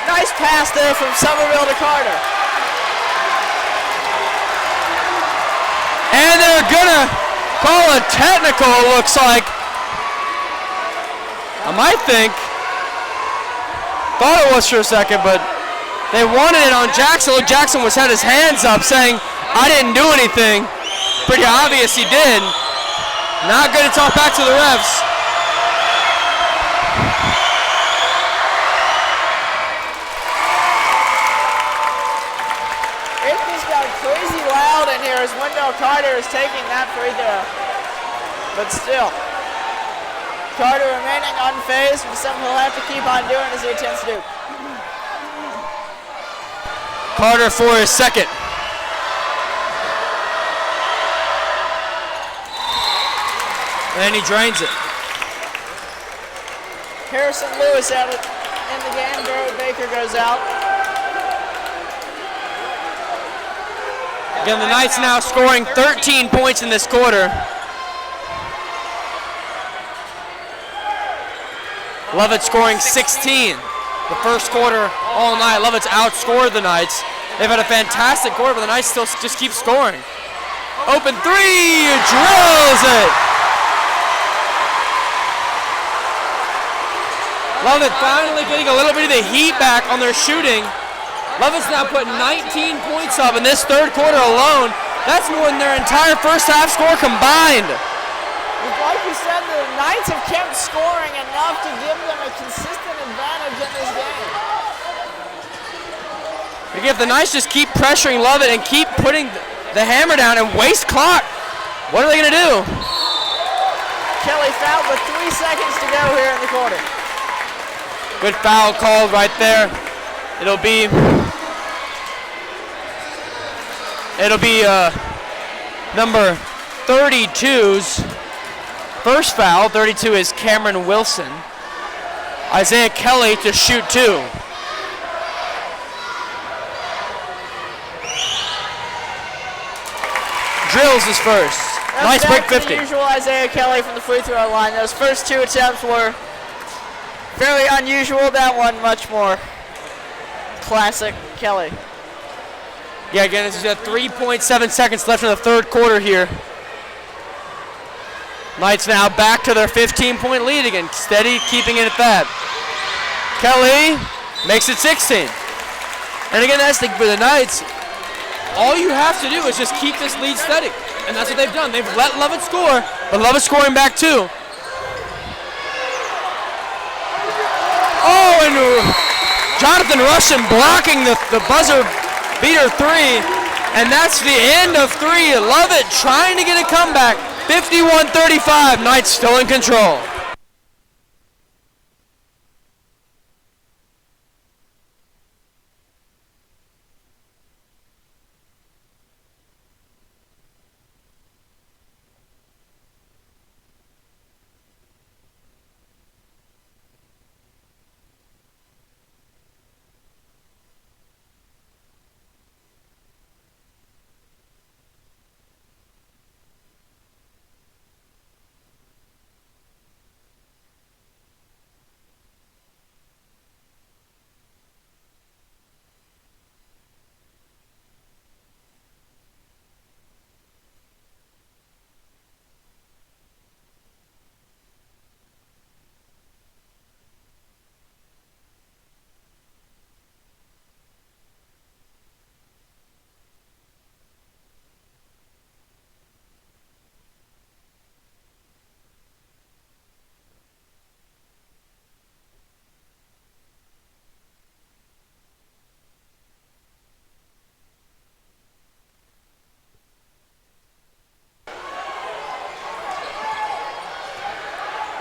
Nice pass there from Somerville to Carter. And they're gonna call a technical, it looks like. I might think, thought it was for a second, but they wanted it on Jackson. Look, Jackson had his hands up saying, I didn't do anything. Pretty obvious he did. Not good to talk back to the refs. It just got crazy loud in here as Wendell Carter is taking that free throw. But still, Carter remaining unfazed, and something he'll have to keep on doing as he attempts to do. Carter for his second. And he drains it. Harrison Lewis out in the game. Barrett Baker goes out. Again, the Knights now scoring 13 points in this quarter. Lovett scoring 16. the first quarter all night. Lovett's outscored the Knights. They've had a fantastic quarter, but the Knights still just keep scoring. Open three, drills it. Lovett finally getting a little bit of the heat back on their shooting. Lovett's now put 19 points up in this third quarter alone. That's more than their entire first half score combined. Like you said, the Knights have kept scoring enough to give them a consistent advantage in this game. If the Knights just keep pressuring Lovett and keep putting the hammer down and waste clock, what are they going to do? Kelly fouled with 3 seconds to go here in the quarter. Good foul called right there. It'll be number 32's first foul. 32 is Cameron Wilson. Isaiah Kelly to shoot 2. Drills is first. Nice break 50. Usual Isaiah Kelly from the free throw line. Those first 2 attempts were fairly unusual. That one much more classic Kelly. Yeah, again, this is 3.7 seconds left in the third quarter here. Knights now back to their 15-point lead again. Steady, keeping it at that. Kelly makes it 16. And again, that's for the Knights. All you have to do is just keep this lead steady. And that's what they've done. They've let Lovett score, but Lovett's scoring back too. Oh, and Jonathan Russian blocking the buzzer beater 3. And that's the end of 3. Lovett trying to get a comeback. 51-35, Knights still in control.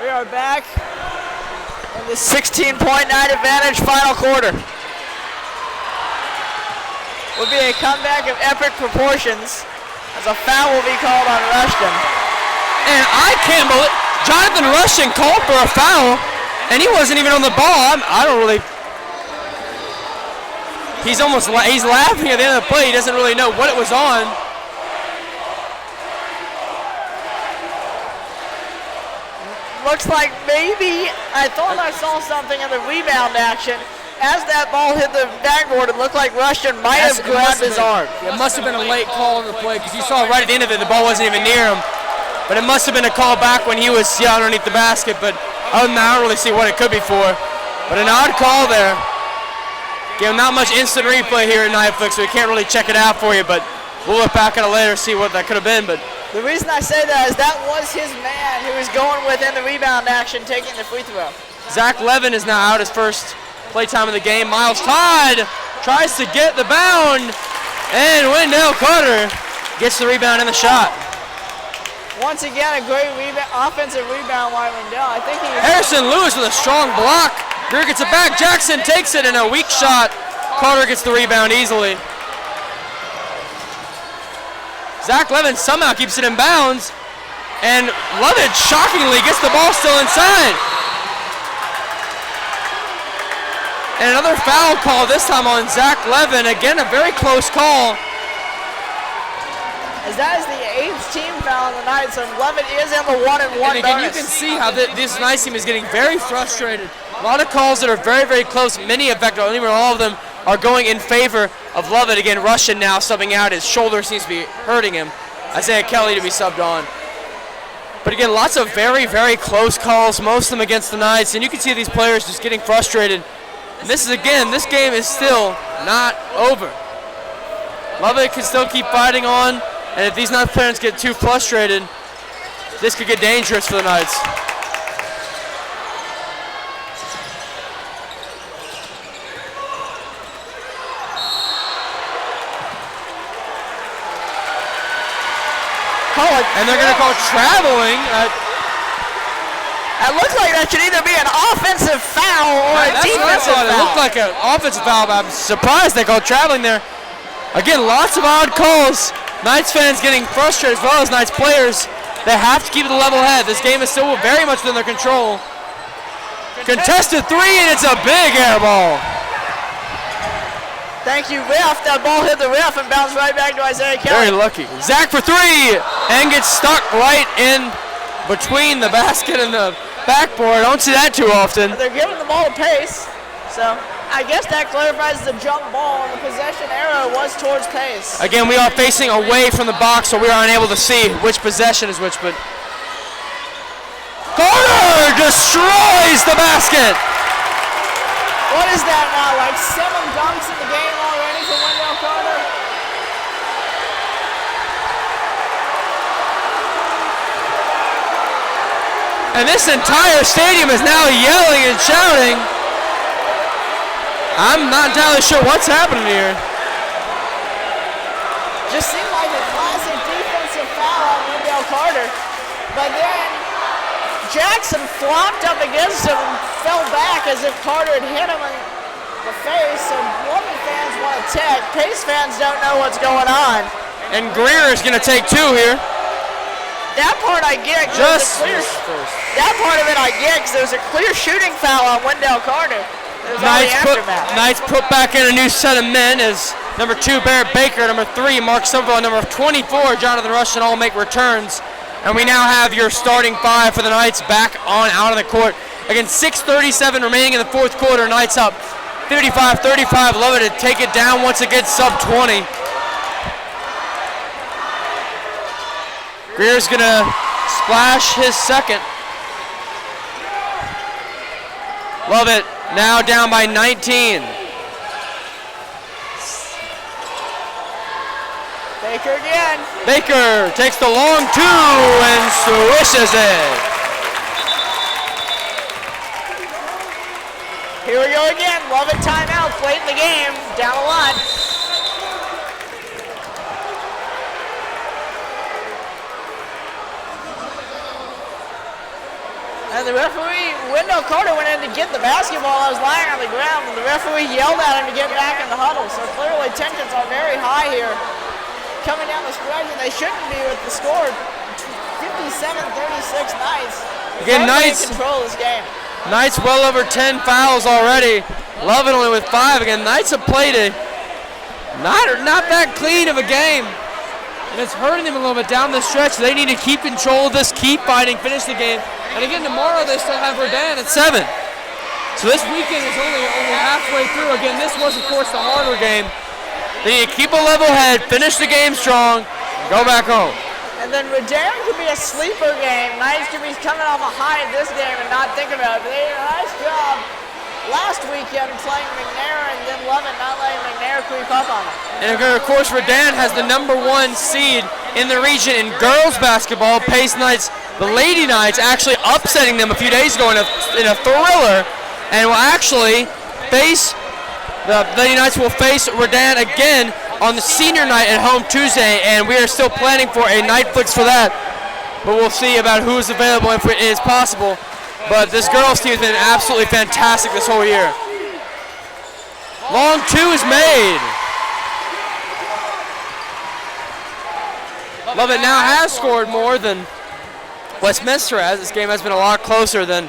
We are back in the 16.9 advantage final quarter. Will be a comeback of epic proportions as a foul will be called on Rushton. And I can't believe Jonathan Rushton called for a foul, and he wasn't even on the ball. I don't really. He's laughing at the end of the play. He doesn't really know what it was on. Looks like maybe, I thought I saw something in the rebound action. As that ball hit the backboard, it looked like Rushton might have grabbed his arm. It must have been a late call on the play because you saw right at the end of it, the ball wasn't even near him. But it must have been a call back when he was underneath the basket. But other than that, I don't really see what it could be for. But an odd call there. Again, not much instant replay here at Netflix, so we can't really check it out for you. But we'll look back at it later and see what that could have been. But the reason I say that is that was his man who was going within the rebound action, taking the free throw. Zach Levin is now out his first playtime of the game. Miles Todd tries to get the bound, and Wendell Carter gets the rebound and the shot. Once again, a great offensive rebound by Wendell. I think Harrison Lewis with a strong block. Greer gets it back. Jackson takes it in a weak shot. Carter gets the rebound easily. Zach Levin somehow keeps it in bounds, and Lovett shockingly gets the ball still inside. And another foul call, this time on Zach Levin. Again, a very close call. As that is the 8th team foul on the night, so Lovett is in the 1-and-1 And again, bonus. you can see how this Knights team is getting very frustrated A lot of calls that are very, very close. Many, in fact, even all of them are going in favor of Lovett. Again, Russian now subbing out. His shoulder seems to be hurting him. Isaiah Kelly to be subbed on. But again, lots of very, very close calls, most of them against the Knights. And you can see these players just getting frustrated. And this game is still not over. Lovett can still keep fighting on. And if these Knights players get too frustrated, this could get dangerous for the Knights. And they're going to call traveling. It looks like that should either be an offensive foul or a defensive foul. It looked like an offensive foul, but I'm surprised they called traveling there. Again, lots of odd calls. Knights fans getting frustrated as well as Knights players. They have to keep the level head. This game is still very much within their control. Contested three, and it's a big air ball. Thank you, ref. That ball hit the ref and bounced right back to Isaiah Kelly. Very lucky. Zach for three, and gets stuck right in between the basket and the backboard. I don't see that too often. They're giving the ball a pace, so I guess that clarifies the jump ball, and the possession arrow was towards pace. Again, we are facing away from the box, so we are unable to see which possession is which, but Carter destroys the basket. What is that now, like 7 dunks in the game already for Wendell Carter? And this entire stadium is now yelling and shouting. I'm not entirely sure what's happening here. Just seemed like a classic defensive foul on Wendell Carter. But then Jackson flopped up against him and fell back as if Carter had hit him in the face. So Lovett fans want to tech. Pace fans don't know what's going on. And Greer is going to take two here. That part I get. That part of it I get because there was a clear shooting foul on Wendell Carter. Knights put back in a new set of men as number 2 Barrett Baker, number 3 Mark Somerville, and number 24 Jonathan Rushton all make returns. And we now have your starting 5 for the Knights back on out of the court. Again, 6:37 remaining in the fourth quarter. Knights up 55-35. Lovett to take it down once again, sub 20. Greer's going to splash his second. Lovett now down by 19. Baker again. Baker takes the long two and swishes it. Here we go again. Lovett timeout late in the game. Down a lot. And the referee, Wendell Carter, went in to get the basketball. I was lying on the ground, and the referee yelled at him to get back in the huddle. So clearly tensions are very high here. Coming down the stretch, and they shouldn't be with the score 57-36 Knights. Again, Knights control this game. Knights well over 10 fouls already. Lovett only with 5. Again, Knights have played a not that clean of a game. And it's hurting them a little bit down the stretch. They need to keep control of this, keep fighting, finish the game. And again, tomorrow they still have Redan at 7. So this weekend is only halfway through. Again, this was, of course, the harder game. They need to keep a level head, finish the game strong, go back home. And then Redan could be a sleeper game. Knights could be coming off a high in this game and not think about it. But they did a nice job last weekend playing McNair, and then Lovett not letting McNair creep up on them. And of course, Redan has the number 1 seed in the region in girls basketball. Pace Knights, the Lady Knights, actually upsetting them a few days ago in a thriller, and will actually face the Lady Knights will face Redan again on the senior night at home Tuesday, and we are still planning for a night fix for that. But we'll see about who is available if it is possible. But this girls team has been absolutely fantastic this whole year. Long 2 is made. Lovett now has scored more than Westminster has. This game has been a lot closer than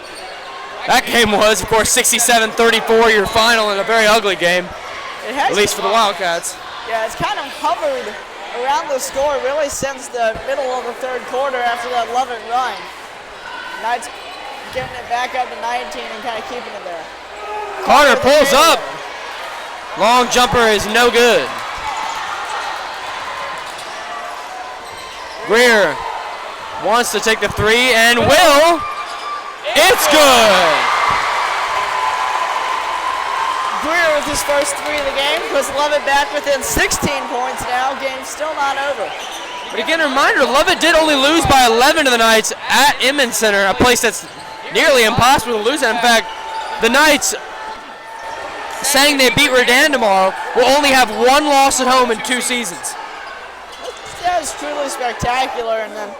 that game was. Of course, 67-34, your final in a very ugly game, at least for the Wildcats. Yeah, it's kind of hovered around the score really since the middle of the third quarter after that Lovett run. Knights getting it back up to 19 and kind of keeping it there. Carter pulls up. Long jumper is no good. Greer wants to take the three and will. It's good. Greer with his first three of the game puts Lovett back within 16 points now. Game's still not over. But again, a reminder, Lovett did only lose by 11 to the Knights at Inman Center, a place that's nearly impossible to lose at. In fact, the Knights, saying they beat Redan tomorrow, will only have one loss at home in 2 seasons. That is truly spectacular, and then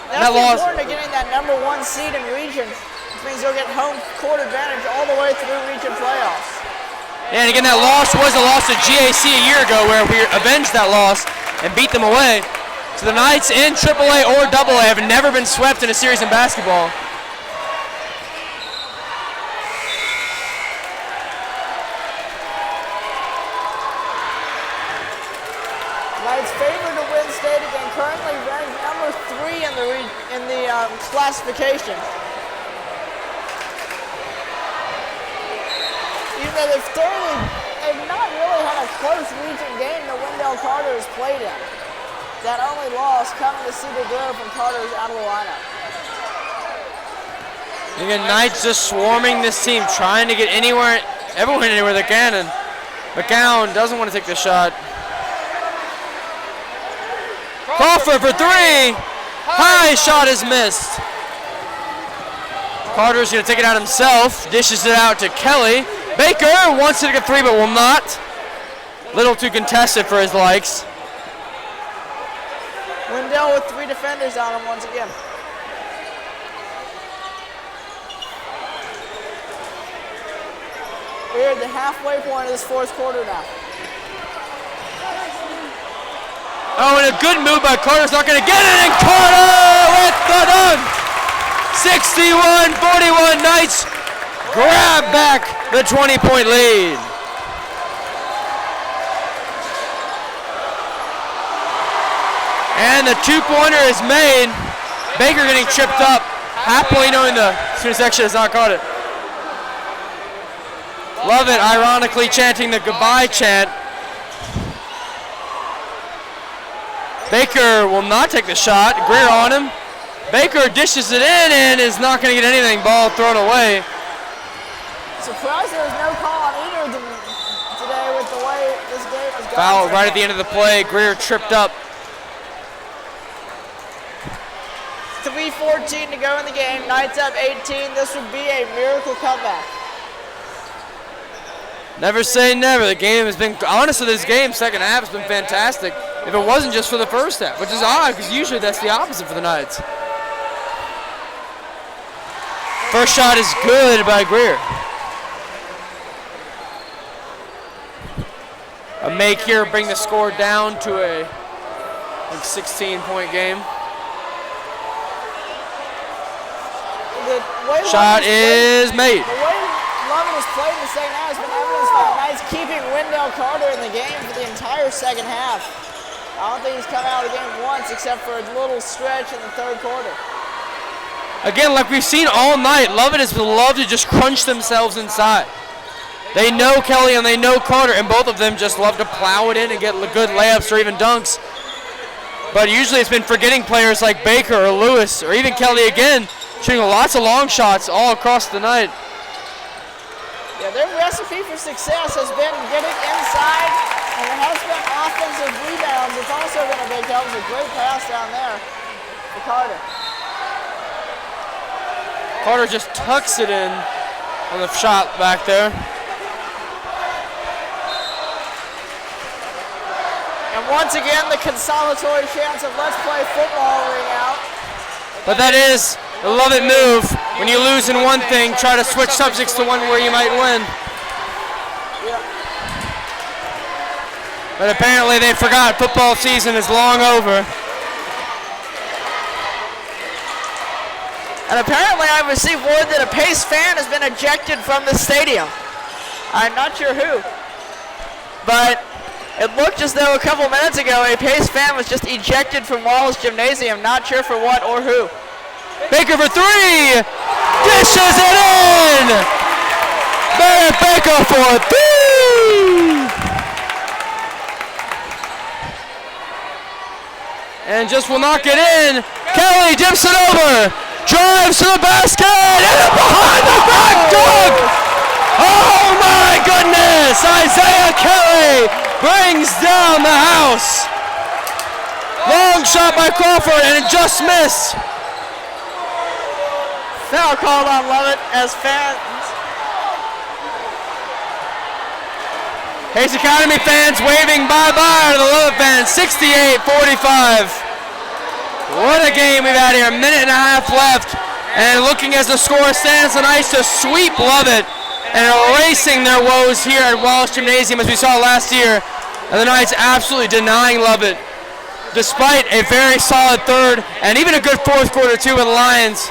That that's loss, important to getting that number 1 seed in region, which means you'll get home court advantage all the way through region playoffs. and again, that loss was a loss to GAC a year ago where we avenged that loss and beat them away. So the Knights in AAA or AA have never been swept in a series in basketball. Knights favored to win state again, currently ranked number 3 in the classification. Even though they've not really had a close region game that Wendell Carter has played in. That only loss coming to Cedar Grove from Carter's out of the lineup. Again, Knights just swarming this team, trying to get everyone anywhere they can, and McCown doesn't want to take the shot. Crawford for three. High shot is missed. Carter's going to take it out himself. Dishes it out to Kelly. Baker wants to take a three but will not. Little too contested for his likes. Wendell with 3 defenders on him once again. We're at the halfway point of this 4th quarter now. Oh, and a good move by Carter's not going to get it, and Carter with the dunk! 61-41, Knights grab back the 20-point lead. And the 2-pointer is made. Baker getting tripped up, happily knowing the student section has not caught it. Lovett ironically chanting the goodbye chant. Baker will not take the shot. Greer on him. Baker dishes it in and is not going to get anything. Ball thrown away. Surprised there was no call on either of them today with the way this game has gone. Foul right at the end of the play. Greer tripped up. 3:14 to go in the game. Knights up 18. This would be a miracle comeback. Never say never. The game has been, honestly, this game, second half, has been fantastic. If it wasn't just for the first half, which is odd because usually that's the opposite for the Knights. First shot is good by Greer. A make here, bring the score down to a 16-point game. Shot is made. The way Lovett has played in the second half has been evidenced by the Knights keeping Wendell Carter in the game for the entire second half. I don't think he's come out of the game once except for a little stretch in the 3rd quarter. Again, like we've seen all night, Lovett has loved to just crunch themselves inside. They know Kelly and they know Carter, and both of them just love to plow it in and get good layups or even dunks. But usually it's been forgetting players like Baker or Lewis or even Kelly again, shooting lots of long shots all across the night. Yeah, their recipe for success has been getting inside, and it has been offensive rebounds. It's also been a big help. It was a great pass down there for Carter. Carter just tucks it in on the shot back there. And once again, the consolatory chance of let's play football ring out. But that is the Lovett move. When you lose in one thing, try to switch subjects to one where you might win. Yeah. But apparently they forgot football season is long over. And apparently I've received word that a Pace fan has been ejected from the stadium. I'm not sure who. But it looked as though a couple minutes ago a Pace fan was just ejected from Wallace Gymnasium. Not sure for what or who. Baker for three! Dishes it in! Barrett Baker for 3! And just will not get in. Kelly dips it over. Drives to the basket. And a behind the back dunk! Oh my goodness! Isaiah Kelly brings down the house. Long shot by Crawford and it just missed. Foul called on Lovett as fans. Hayes Academy fans waving bye-bye to the Lovett fans. 68-45. What a game we've had here. A minute and a half left. And looking as the score stands, the Knights to sweep Lovett and erasing their woes here at Wallace Gymnasium as we saw last year. And the Knights absolutely denying Lovett, despite a very solid third and even a good fourth quarter too with the Lions.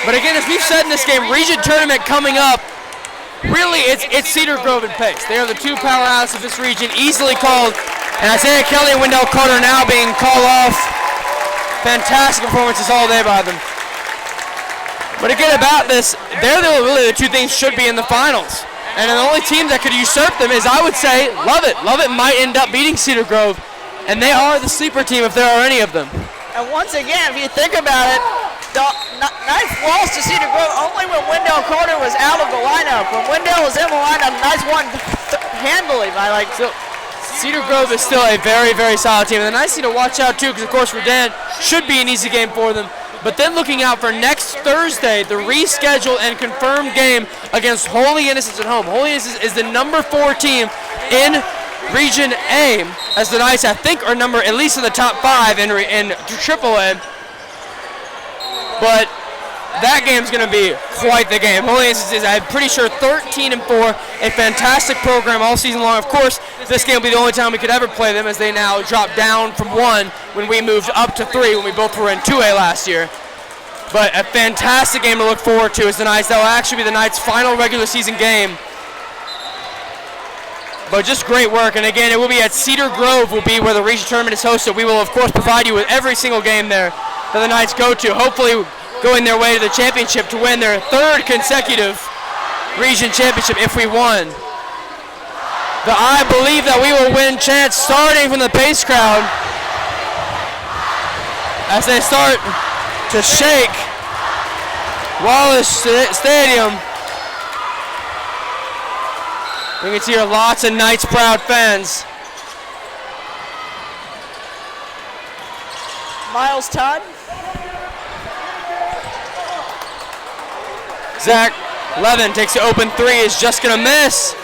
But again, as we've said in this game, region tournament coming up, really it's Cedar Grove and Pace. They are the two powerhouses of this region, easily called. And Isaiah Kelly and Wendell Carter now being called off. Fantastic performances all day by them. But again, about this, they're really the two things should be in the finals. And the only team that could usurp them is, I would say, Lovett. Lovett might end up beating Cedar Grove, and they are the sleeper team if there are any of them. And once again, if you think about it, the Knights lost to Cedar Grove only when Wendell Carter was out of the lineup. When Wendell was in the lineup, Knights won handily by So Cedar Grove is still a very, very solid team. And the Knights need to watch out too, because of course Redan should be an easy game for them. But then looking out for next Thursday, the rescheduled and confirmed game against Holy Innocents at home. Holy Innocents is the number 4 team in Region A, as the Knights I think are number at least in the top 5 in AAA. But that game's going to be quite the game. Holy Innocents is, I'm pretty sure, 13-4, a fantastic program all season long. Of course, this game will be the only time we could ever play them, as they now drop down from 1 when we moved up to 3 when we both were in 2A last year. But a fantastic game to look forward to as the Knights. That will actually be the Knights' final regular season game. But just great work, and again, it will be at Cedar Grove will be where the region tournament is hosted. We will, of course, provide you with every single game there that the Knights go to, hopefully going their way to the championship to win their 3rd consecutive region championship if we won. I believe that we will win chants starting from the Pace crowd as they start to shake Wallace Stadium. We can see here lots of Knights proud fans. Miles Todd. Zach Levin takes the open 3, is just going to miss.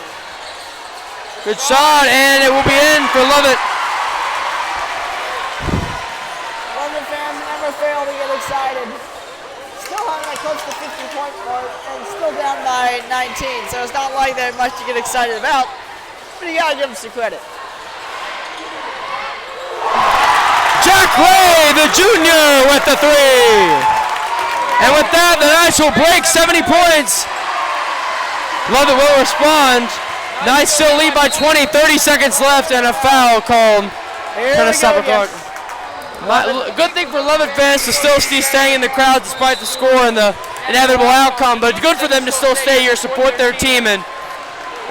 Good shot, and it will be in for Lovett. Lovett fans never fail to get excited. Still having a close to 50-point mark and still down by 19, so it's not like there's much to get excited about, but you gotta give them some credit. Jack Ray, the junior, with the 3. And with that, the Knights will break 70 points. Lovett will respond. Knights still lead by 20, 30 seconds left, and a foul called. Trying to stop the clock. Good thing for Lovett fans to still staying in the crowd despite the score and the inevitable outcome, but good for them to still stay here, support their team, and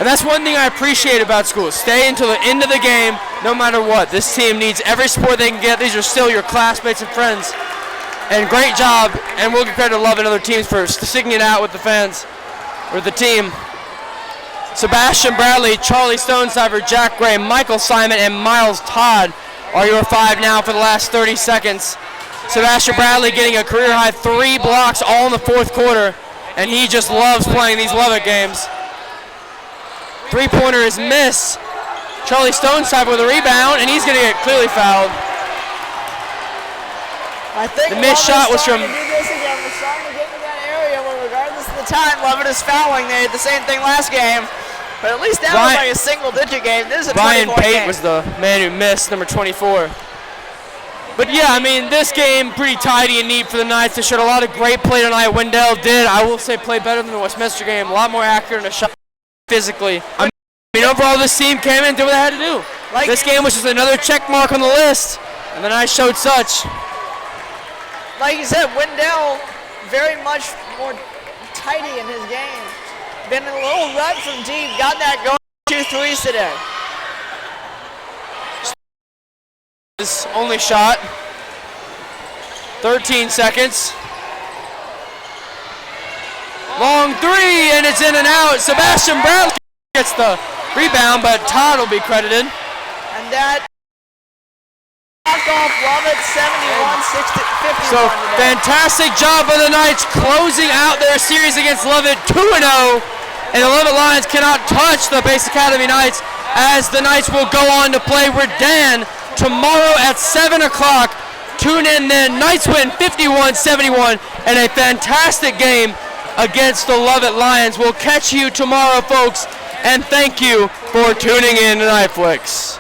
that's one thing I appreciate about school. Stay until the end of the game, no matter what. This team needs every support they can get. These are still your classmates and friends. And great job, and we'll give credit to Lovett and other teams for sticking it out with the fans, or the team. Sebastian Bradley, Charlie Stonecipher, Jack Gray, Michael Simon, and Miles Todd are your 5 now for the last 30 seconds. Sebastian Bradley getting a career-high 3 blocks all in the 4th quarter, and he just loves playing these Lovett games. 3-pointer is missed. Charlie Stonecipher with a rebound, and he's going to get clearly fouled. I think the missed shot was from. To do this again. We're starting to get into that area where, regardless of the time, Lovett is fouling. They did the same thing last game, but at least that was like a single-digit game. This is a Brian 24 Pate game. was the man who missed, number 24. But yeah, I mean, this game pretty tidy and neat for the Knights. They showed a lot of great play tonight. Wendell did, I will say, play better than the Westminster game. A lot more accurate in a shot physically. I mean, overall, this team came in and did what they had to do. This game was just another check mark on the list, and the Knights showed such. Like you said, Wendell very much more tidy in his game. Been in a little run from deep, got that going. 2 threes today. His only shot. 13 seconds. Long three, and it's in and out. Sebastian Bradley gets the rebound, but Todd will be credited. And that knocked off Lovett 71-51. So fantastic job by the Knights closing out their series against Lovett 2-0. And the Lovett Lions cannot touch the Base Academy Knights as the Knights will go on to play Redan tomorrow at 7 o'clock. Tune in then. Knights win 51-71 and a fantastic game against the Lovett Lions. We'll catch you tomorrow, folks, and thank you for tuning in to Nightflix.